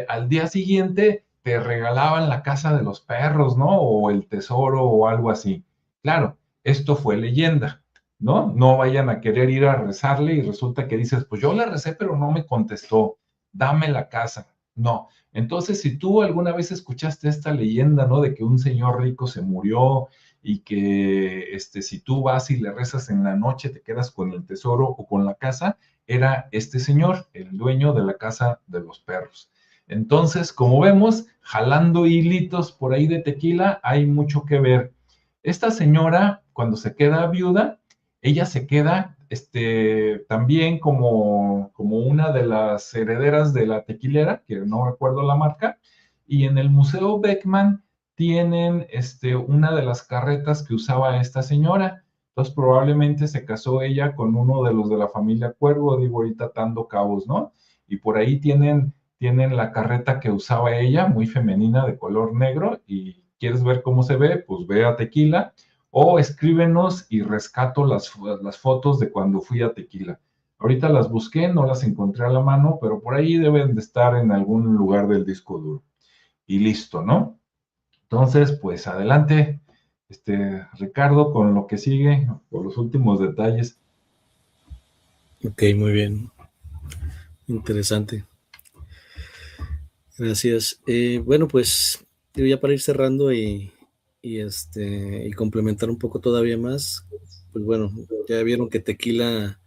al día siguiente te regalaban la Casa de los Perros, ¿no? O el tesoro o algo así. Claro, esto fue leyenda, ¿no? No vayan a querer ir a rezarle y resulta que dices, pues yo le recé, pero no me contestó, dame la casa. No. Entonces, si tú alguna vez escuchaste esta leyenda, ¿no? De que un señor rico se murió y que si tú vas y le rezas en la noche, te quedas con el tesoro o con la casa, era este señor, el dueño de la casa de los perros. Entonces, como vemos, jalando hilitos por ahí de tequila, hay mucho que ver. Esta señora, cuando se queda viuda, ella se queda también como una de las herederas de la tequilera, que no recuerdo la marca, y en el Museo Beckman tienen una de las carretas que usaba esta señora. Entonces probablemente se casó ella con uno de los de la familia Cuervo, digo ahorita atando cabos, ¿no? Y por ahí tienen la carreta que usaba ella, muy femenina, de color negro, y quieres ver cómo se ve, pues ve a Tequila, o escríbenos y rescato las fotos de cuando fui a Tequila. Ahorita las busqué, no las encontré a la mano, pero por ahí deben de estar en algún lugar del disco duro. Y listo, ¿no? Entonces, pues adelante, Ricardo, con lo que sigue, por los últimos detalles. Ok, muy bien. Interesante. Gracias. Bueno, pues yo ya para ir cerrando y complementar un poco todavía más, pues bueno, ya vieron que tequila,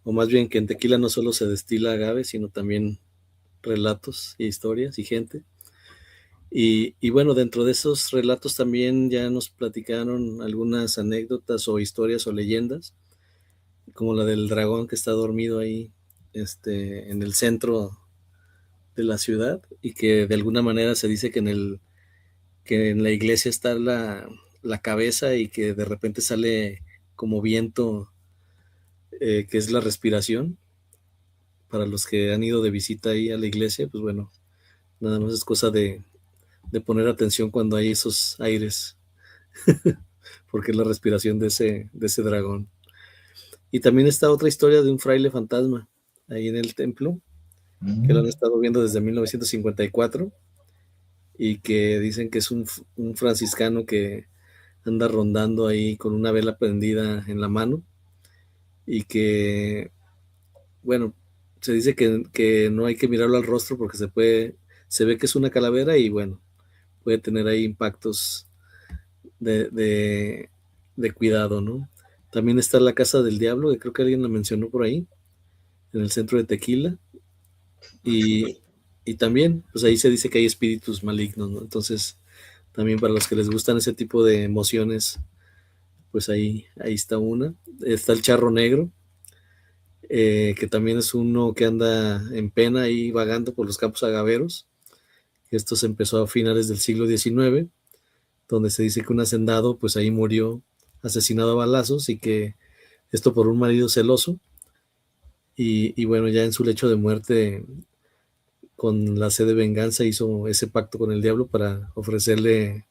o más bien que en tequila no solo se destila agave, sino también relatos y historias y gente. Y bueno, dentro de esos relatos también ya nos platicaron algunas anécdotas o historias o leyendas, como la del dragón que está dormido ahí, en el centro de la ciudad, y que de alguna manera se dice que en la iglesia está la cabeza y que de repente sale como viento, que es la respiración. Para los que han ido de visita ahí a la iglesia, pues bueno, nada más es cosa de poner atención cuando hay esos aires, porque es la respiración de ese dragón. Y también está otra historia de un fraile fantasma ahí en el templo, que lo han estado viendo desde 1954, y que dicen que es un franciscano que anda rondando ahí con una vela prendida en la mano, y que, bueno, se dice que no hay que mirarlo al rostro porque se ve que es una calavera, y bueno, puede tener ahí impactos de, de, de cuidado, ¿no? También está la Casa del Diablo, que creo que alguien la mencionó por ahí, en el centro de Tequila, y, y también, pues ahí se dice que hay espíritus malignos, ¿no? Entonces, también para los que les gustan ese tipo de emociones, pues ahí está una. Está el Charro Negro, que también es uno que anda en pena ahí vagando por los campos agaveros. Esto se empezó a finales del siglo XIX, donde se dice que un hacendado pues ahí murió asesinado a balazos, y que esto por un marido celoso, y bueno, ya en su lecho de muerte, con la sed de venganza, hizo ese pacto con el diablo para ofrecerle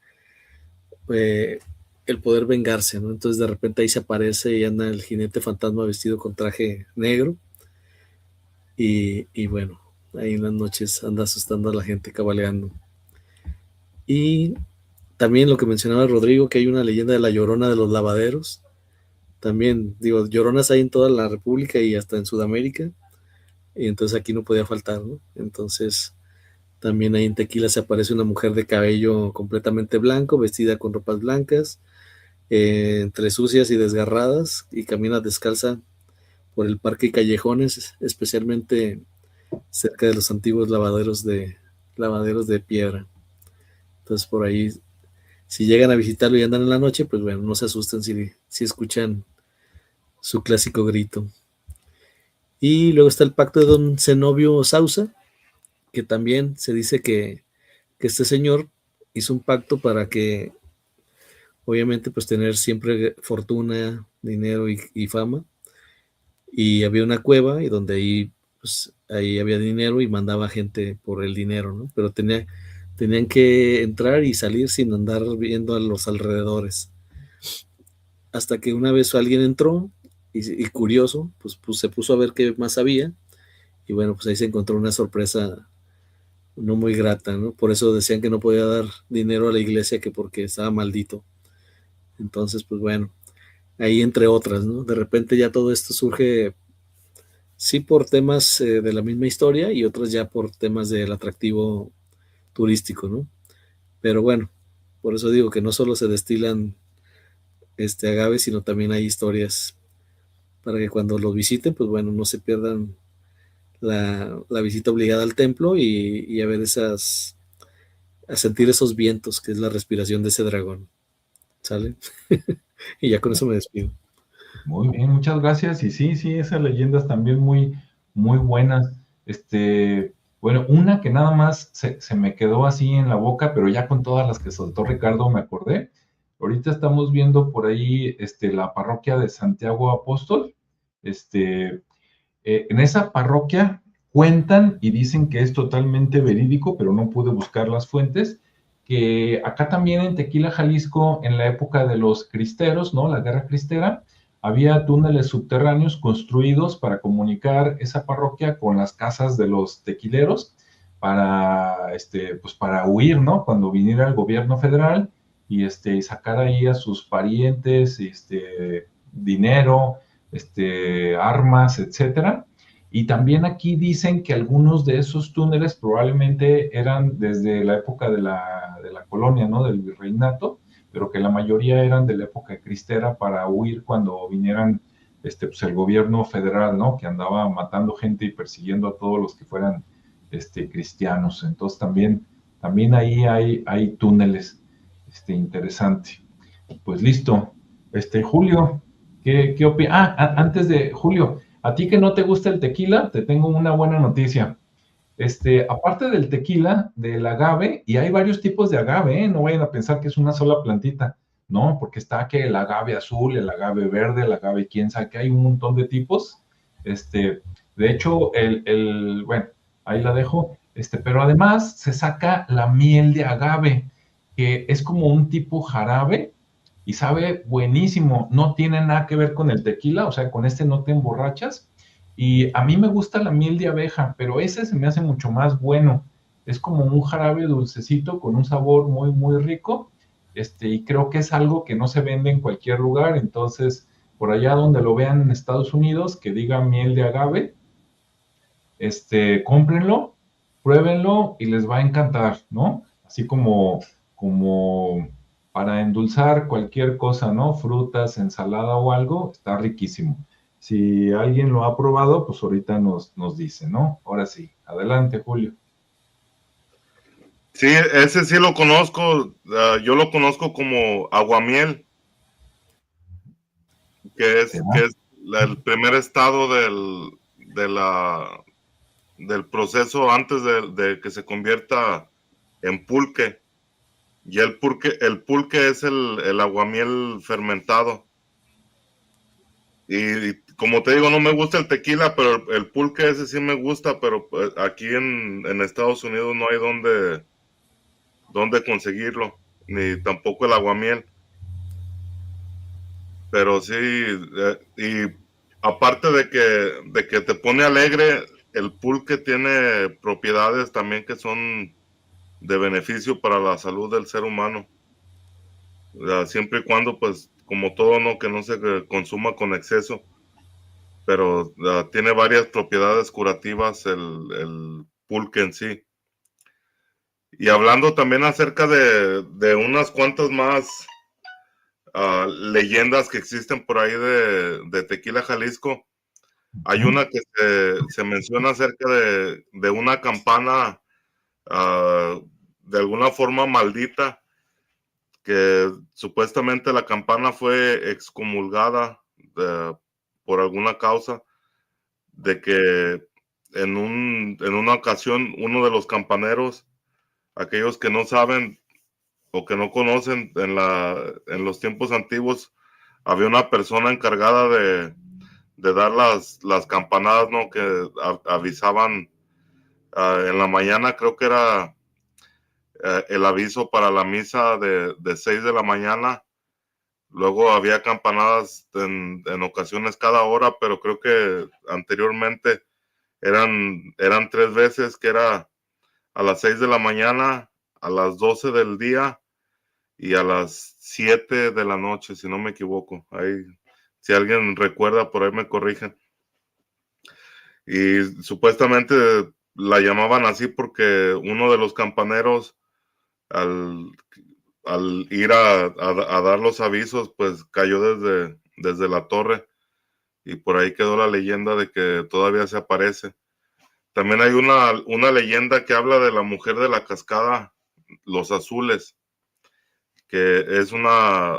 eh, el poder vengarse, ¿no? Entonces de repente ahí se aparece y anda el jinete fantasma vestido con traje negro, y bueno, ahí en las noches anda asustando a la gente cabalgando. Y también lo que mencionaba Rodrigo, que hay una leyenda de la Llorona de los Lavaderos. También, digo, lloronas hay en toda la República y hasta en Sudamérica, y entonces aquí no podía faltar, ¿no? Entonces, también ahí en Tequila se aparece una mujer de cabello completamente blanco, vestida con ropas blancas, entre sucias y desgarradas, y camina descalza por el parque y callejones, especialmente cerca de los antiguos lavaderos de piedra. Entonces, por ahí, si llegan a visitarlo y andan en la noche, pues bueno, no se asusten si escuchan su clásico grito. Y luego está el pacto de don Zenobio Sausa, que también se dice que este señor hizo un pacto para que, obviamente, pues tener siempre fortuna, dinero y fama. Y había una cueva y donde ahí, pues, ahí había dinero y mandaba gente por el dinero, ¿no? Pero tenían que entrar y salir sin andar viendo a los alrededores. Hasta que una vez alguien entró y curioso, pues se puso a ver qué más había, y bueno, pues ahí se encontró una sorpresa no muy grata, ¿no? Por eso decían que no podía dar dinero a la iglesia, que porque estaba maldito. Entonces, pues bueno, ahí entre otras, ¿no? De repente ya todo esto surge Sí por temas de la misma historia y otras ya por temas del atractivo turístico, ¿no? Pero bueno, por eso digo que no solo se destilan agaves, sino también hay historias para que cuando los visiten, pues bueno, no se pierdan la visita obligada al templo y a ver a sentir esos vientos, que es la respiración de ese dragón, ¿sale? Y ya con eso me despido. Muy bien, muchas gracias. Y sí, sí, esas leyendas también muy, muy buenas. Bueno, una que nada más se me quedó así en la boca, pero ya con todas las que soltó Ricardo me acordé. Ahorita estamos viendo por ahí la parroquia de Santiago Apóstol. Este, en esa parroquia cuentan y dicen que es totalmente verídico, pero no pude buscar las fuentes, que acá también en Tequila, Jalisco, en la época de los cristeros, ¿no? La guerra cristera, había túneles subterráneos construidos para comunicar esa parroquia con las casas de los tequileros pues para huir, ¿no? Cuando viniera el gobierno federal y sacar ahí a sus parientes, dinero, armas, etcétera. Y también aquí dicen que algunos de esos túneles probablemente eran desde la época de la colonia, ¿no? Del virreinato, pero que la mayoría eran de la época cristera para huir cuando vinieran pues el gobierno federal, ¿no? Que andaba matando gente y persiguiendo a todos los que fueran cristianos. Entonces también ahí hay túneles interesante. Pues listo. Julio, ¿qué opinas? Antes de Julio, a ti que no te gusta el tequila, te tengo una buena noticia. Aparte del tequila, del agave, y hay varios tipos de agave, ¿eh? No vayan a pensar que es una sola plantita, ¿no? Porque está que el agave azul, el agave verde, el agave quién sabe que hay un montón de tipos. De hecho, bueno, ahí la dejo. Pero además se saca la miel de agave, que es como un tipo jarabe y sabe buenísimo. No tiene nada que ver con el tequila, o sea, con no te emborrachas. Y a mí me gusta la miel de abeja, pero ese se me hace mucho más bueno. Es como un jarabe dulcecito con un sabor muy, muy rico. Y creo que es algo que no se vende en cualquier lugar. Entonces, por allá donde lo vean en Estados Unidos, que diga miel de agave, cómprenlo, pruébenlo y les va a encantar, ¿no? Así como para endulzar cualquier cosa, ¿no? Frutas, ensalada o algo, está riquísimo. Si alguien lo ha probado, pues ahorita nos dice, ¿no? Ahora sí, adelante, Julio. Sí, ese sí lo conozco, yo lo conozco como aguamiel, que es el primer estado del proceso antes de que se convierta en pulque. Y el pulque es el aguamiel fermentado. Y como te digo, no me gusta el tequila, pero el pulque ese sí me gusta, pero pues, aquí en Estados Unidos no hay donde conseguirlo, ni tampoco el aguamiel. Pero sí, y aparte de que te pone alegre, el pulque tiene propiedades también que son de beneficio para la salud del ser humano. Siempre y cuando, pues, como todo, no, que no se consuma con exceso, pero tiene varias propiedades curativas el pulque en sí. Y hablando también acerca de unas cuantas más leyendas que existen por ahí de Tequila, Jalisco, hay una que se menciona acerca de una campana de alguna forma maldita, que supuestamente la campana fue excomulgada por alguna causa, de que en una ocasión uno de los campaneros, aquellos que no saben o que no conocen en los tiempos antiguos, había una persona encargada de dar las campanadas, ¿no? Que avisaban en la mañana, creo que era el aviso para la misa de 6 de la mañana. Luego había campanadas en ocasiones cada hora, pero creo que anteriormente eran 3 veces, que era a las 6 de la mañana, a las 12 del día y a las 7 de la noche, si no me equivoco. Ahí, si alguien recuerda, por ahí me corrigen. Y supuestamente la llamaban así porque uno de los campaneros, al ir a dar los avisos, pues cayó desde la torre, y por ahí quedó la leyenda de que todavía se aparece. También hay una leyenda que habla de la mujer de la cascada, Los Azules, que es una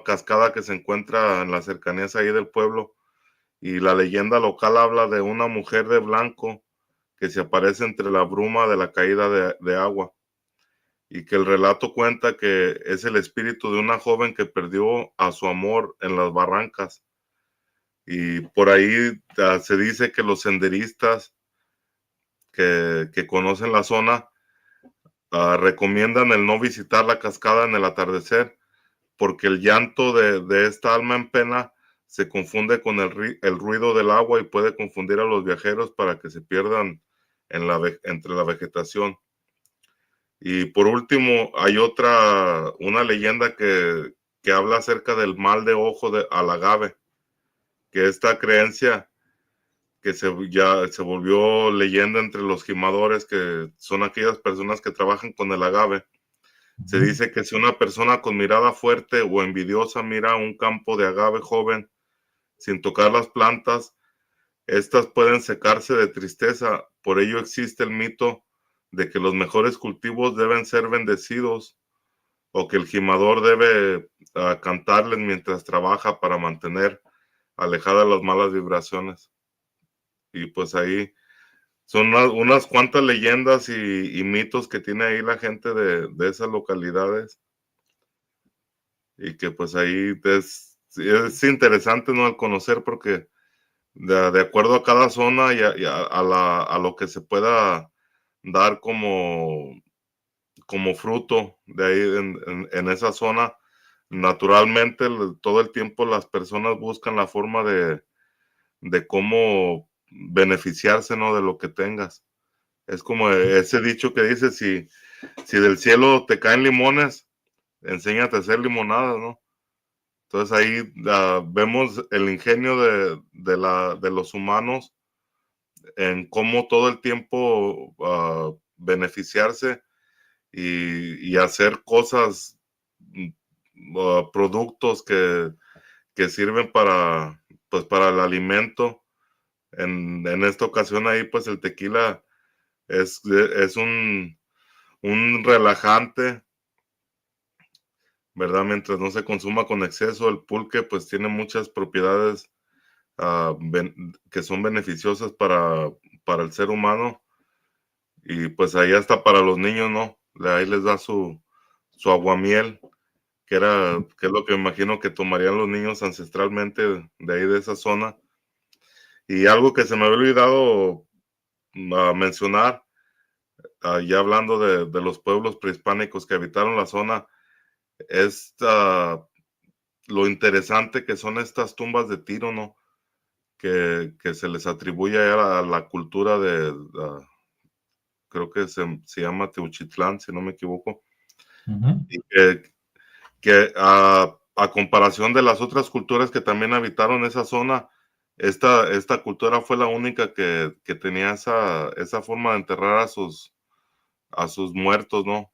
cascada que se encuentra en las cercanías ahí del pueblo, y la leyenda local habla de una mujer de blanco que se aparece entre la bruma de la caída de agua, y que el relato cuenta que es el espíritu de una joven que perdió a su amor en las barrancas. Y por ahí se dice que los senderistas que conocen la zona recomiendan el no visitar la cascada en el atardecer, porque el llanto de esta alma en pena se confunde con el ruido del agua y puede confundir a los viajeros para que se pierdan entre la vegetación. Y por último, hay una leyenda que habla acerca del mal de ojo al agave, que esta creencia que ya se volvió leyenda entre los gimadores, que son aquellas personas que trabajan con el agave. Se dice que si una persona con mirada fuerte o envidiosa mira un campo de agave joven sin tocar las plantas, estas pueden secarse de tristeza. Por ello existe el mito de que los mejores cultivos deben ser bendecidos, o que el gimador debe cantarles mientras trabaja para mantener alejadas las malas vibraciones. Y pues ahí son unas cuantas leyendas y mitos que tiene ahí la gente de esas localidades, y que pues ahí es interesante, ¿no?, al conocer, porque de acuerdo a cada zona y a lo que se pueda dar como fruto de ahí en esa zona, naturalmente todo el tiempo las personas buscan la forma de cómo beneficiarse, ¿no?, de lo que tengas. Es como ese dicho que dice, si del cielo te caen limones, enséñate a hacer limonadas, ¿no? Entonces ahí vemos el ingenio de los humanos en cómo todo el tiempo beneficiarse y hacer cosas, productos que sirven para el alimento. En esta ocasión ahí, pues el tequila es un relajante, ¿verdad? Mientras no se consuma con exceso. El pulque pues tiene muchas propiedades que son beneficiosas para el ser humano, y pues ahí hasta para los niños, ¿no? Ahí les da su aguamiel, que es lo que me imagino que tomarían los niños ancestralmente de ahí de esa zona. Y algo que se me había olvidado mencionar, ya hablando de los pueblos prehispánicos que habitaron la zona, es lo interesante que son estas tumbas de Tiro, ¿no? Que se les atribuye a la cultura creo que se llama Teuchitlán, si no me equivoco. Y que a comparación de las otras culturas que también habitaron esa zona, esta cultura fue la única que tenía esa forma de enterrar a sus muertos, ¿no?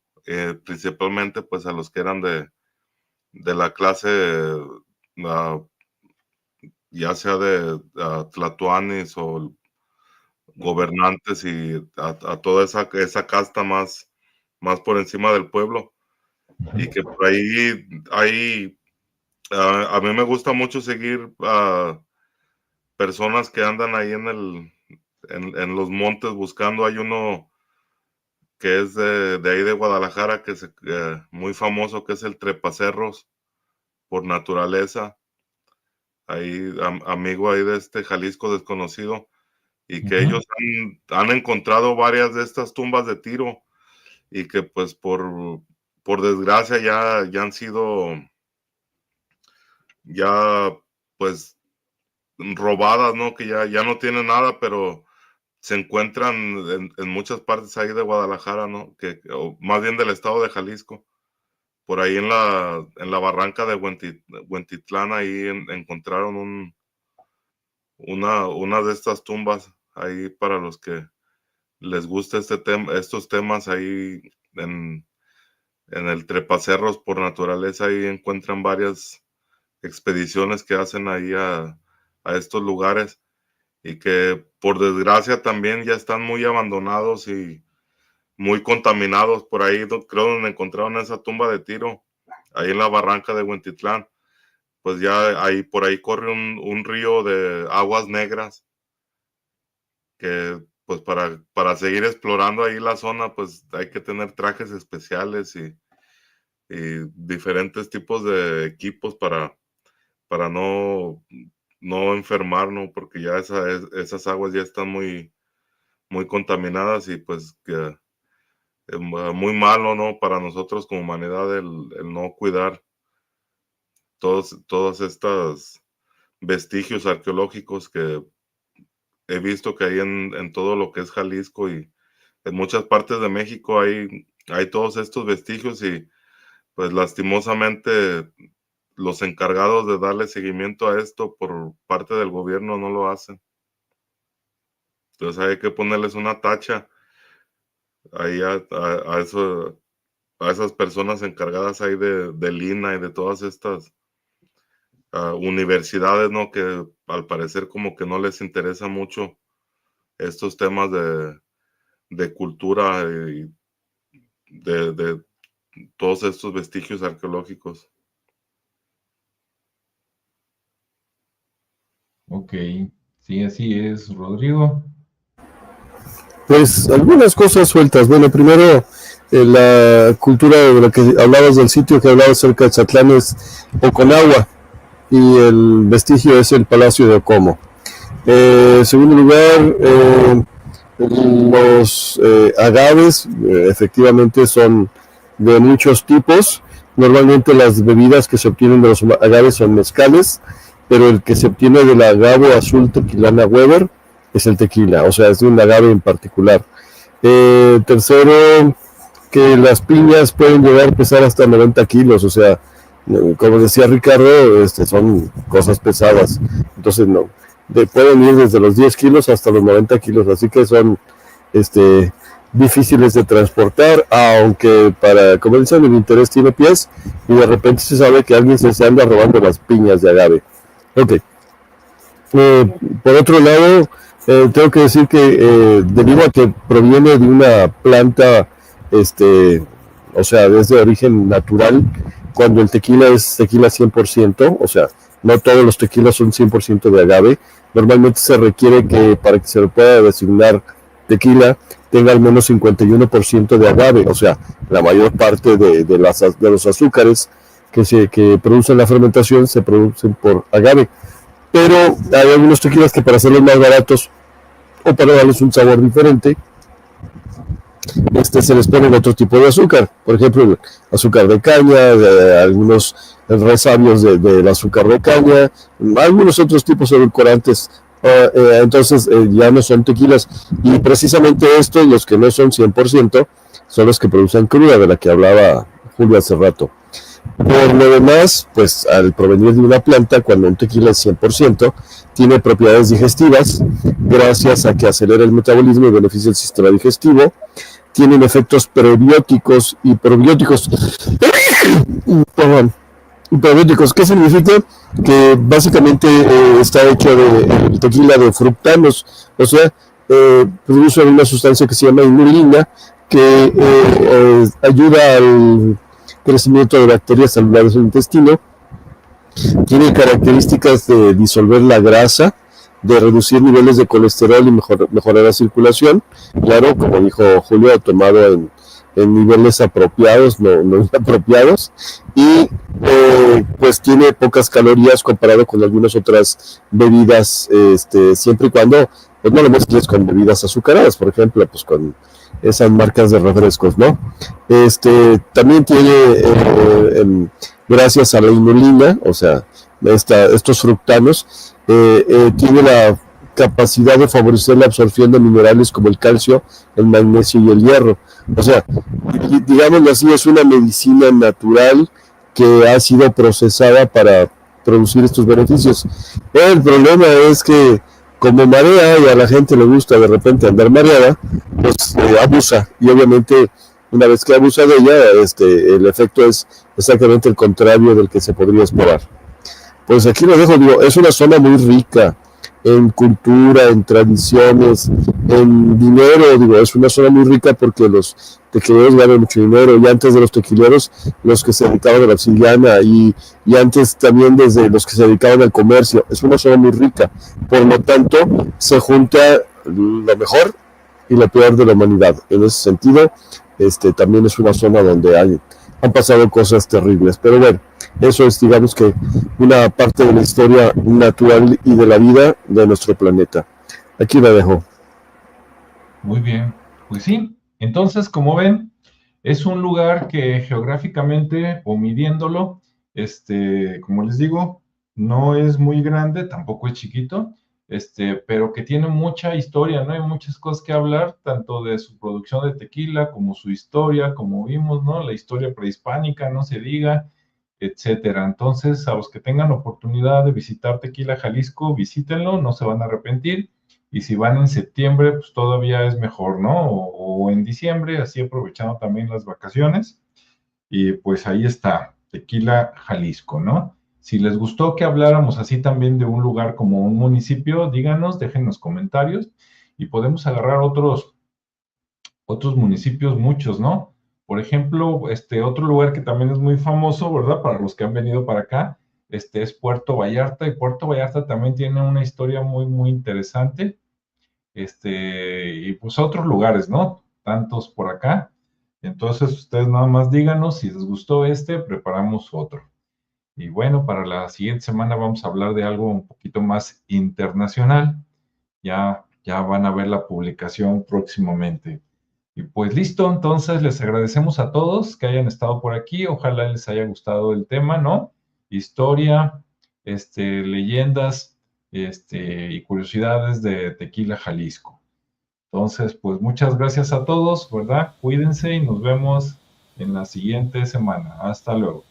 Principalmente pues a los que eran de la clase, ya sea de tlatoanis o gobernantes, y a toda esa casta más por encima del pueblo. Y que por ahí a mí me gusta mucho seguir a personas que andan ahí en los montes buscando. Hay uno que es de ahí de Guadalajara, que es muy famoso, que es el Trepacerros por naturaleza. Ahí, amigo ahí de Jalisco desconocido, y que ellos han encontrado varias de estas tumbas de Tiro, y que pues por desgracia ya han sido pues robadas, ¿no? Que ya no tienen nada, pero se encuentran en muchas partes ahí de Guadalajara, ¿no? O más bien del estado de Jalisco. Por ahí en la barranca de Huentitlán, ahí encontraron una de estas tumbas ahí para los que les gusta estos temas ahí en el Trepacerros por Naturaleza. Ahí encuentran varias expediciones que hacen ahí a estos lugares, y que por desgracia también ya están muy abandonados y muy contaminados. Por ahí creo donde encontraron esa tumba de Tiro, ahí en la barranca de Huentitlán, pues ya ahí por ahí corre un río de aguas negras, que pues para seguir explorando ahí la zona, pues hay que tener trajes especiales y diferentes tipos de equipos para no enfermarnos, porque ya esas aguas ya están muy, muy contaminadas, y pues que muy malo, ¿no? Para nosotros como humanidad el no cuidar todos estos vestigios arqueológicos que he visto que hay en todo lo que es Jalisco, y en muchas partes de México hay todos estos vestigios, y pues lastimosamente los encargados de darle seguimiento a esto por parte del gobierno no lo hacen. Entonces hay que ponerles una tacha ahí a esas personas encargadas ahí del INAH y de todas estas universidades, ¿no? Que al parecer como que no les interesa mucho estos temas de cultura y de todos estos vestigios arqueológicos. Ok, sí, así es, Rodrigo. Pues algunas cosas sueltas. Bueno, primero, la cultura de la que hablabas, del sitio que hablabas cerca de Chatlán, es Oconagua, y el vestigio es el Palacio de Ocomo. En segundo lugar, los agaves efectivamente son de muchos tipos. Normalmente las bebidas que se obtienen de los agaves son mezcales, pero el que se obtiene del agave azul tequilana Weber es el tequila, o sea, es de un agave en particular. Tercero, que las piñas pueden llegar a pesar hasta 90 kilos, o sea, como decía Ricardo, son cosas pesadas, entonces no, pueden ir desde los 10 kilos hasta los 90 kilos, así que son difíciles de transportar, aunque como dicen, el interés tiene pies, y de repente se sabe que alguien se anda robando las piñas de agave. Ok. Por otro lado, tengo que decir que debido a que proviene de una planta, o sea, es de origen natural, cuando el tequila es tequila 100%, o sea, no todos los tequilas son 100% de agave, normalmente se requiere que para que se le pueda designar tequila tenga al menos 51% de agave, o sea, la mayor parte de los azúcares que producen la fermentación se producen por agave. Pero hay algunos tequilas que para hacerlos más baratos o para darles un sabor diferente, se les pone otro tipo de azúcar, por ejemplo el azúcar de caña, algunos resabios del azúcar de caña, algunos otros tipos de edulcorantes. Entonces ya no son tequilas, y precisamente estos, los que no son 100%, son los que producen cruda, de la que hablaba Julio hace rato. Por lo demás, pues al provenir de una planta, cuando un tequila es 100%, tiene propiedades digestivas, gracias a que acelera el metabolismo y beneficia el sistema digestivo. Tienen efectos prebióticos y probióticos. Perdón. Probióticos, ¿qué significa? Que básicamente está hecho de tequila de fructanos, o sea, produce una sustancia que se llama inulina, que ayuda al crecimiento de bacterias celulares del intestino. Tiene características de disolver la grasa, de reducir niveles de colesterol y mejorar la circulación. Claro, como dijo Julio, tomado en niveles apropiados, no inapropiados, y pues tiene pocas calorías comparado con algunas otras bebidas, siempre y cuando pues no lo mezcles con bebidas azucaradas, por ejemplo, pues con esas marcas de refrescos, ¿no? También tiene, gracias a la inulina, o sea, estos fructanos, tiene la capacidad de favorecer la absorción de minerales como el calcio, el magnesio y el hierro. O sea, digámoslo así, es una medicina natural que ha sido procesada para producir estos beneficios. El problema es que como marea y a la gente le gusta de repente andar mareada, pues abusa, y obviamente una vez que abusa de ella, el efecto es exactamente el contrario del que se podría esperar. Pues aquí lo dejo, digo, es una zona muy rica en cultura, en tradiciones, en dinero, digo, es una zona muy rica porque los tequileros ganan mucho dinero, y antes de los tequileros, los que se dedicaban a la obsidiana, y antes también desde los que se dedicaban al comercio, es una zona muy rica, por lo tanto, se junta lo mejor y lo peor de la humanidad. En ese sentido, también es una zona donde han pasado cosas terribles, pero bueno, eso es, digamos que, una parte de la historia natural y de la vida de nuestro planeta. Aquí la dejo. Muy bien, pues sí. Entonces, como ven, es un lugar que geográficamente, o midiéndolo, como les digo, no es muy grande, tampoco es chiquito, pero que tiene mucha historia, ¿no? Hay muchas cosas que hablar, tanto de su producción de tequila, como su historia, como vimos, ¿no? La historia prehispánica, no se diga, etcétera. Entonces, a los que tengan oportunidad de visitar Tequila, Jalisco, visítenlo, no se van a arrepentir. Y si van en septiembre, pues todavía es mejor, ¿no? O en diciembre, así aprovechando también las vacaciones. Y pues ahí está, Tequila, Jalisco, ¿no? Si les gustó que habláramos así también de un lugar como un municipio, díganos, déjenos comentarios y podemos agarrar otros municipios, muchos, ¿no? Por ejemplo, otro lugar que también es muy famoso, ¿verdad? Para los que han venido para acá, es Puerto Vallarta, y Puerto Vallarta también tiene una historia muy, muy interesante, y pues otros lugares, ¿no? Tantos por acá. Entonces, ustedes nada más díganos si les gustó preparamos otro. Y bueno, para la siguiente semana vamos a hablar de algo un poquito más internacional. Ya van a ver la publicación próximamente. Y pues listo, entonces les agradecemos a todos que hayan estado por aquí. Ojalá les haya gustado el tema, ¿no? Historia, leyendas, y curiosidades de Tequila, Jalisco. Entonces, pues muchas gracias a todos, ¿verdad? Cuídense y nos vemos en la siguiente semana. Hasta luego.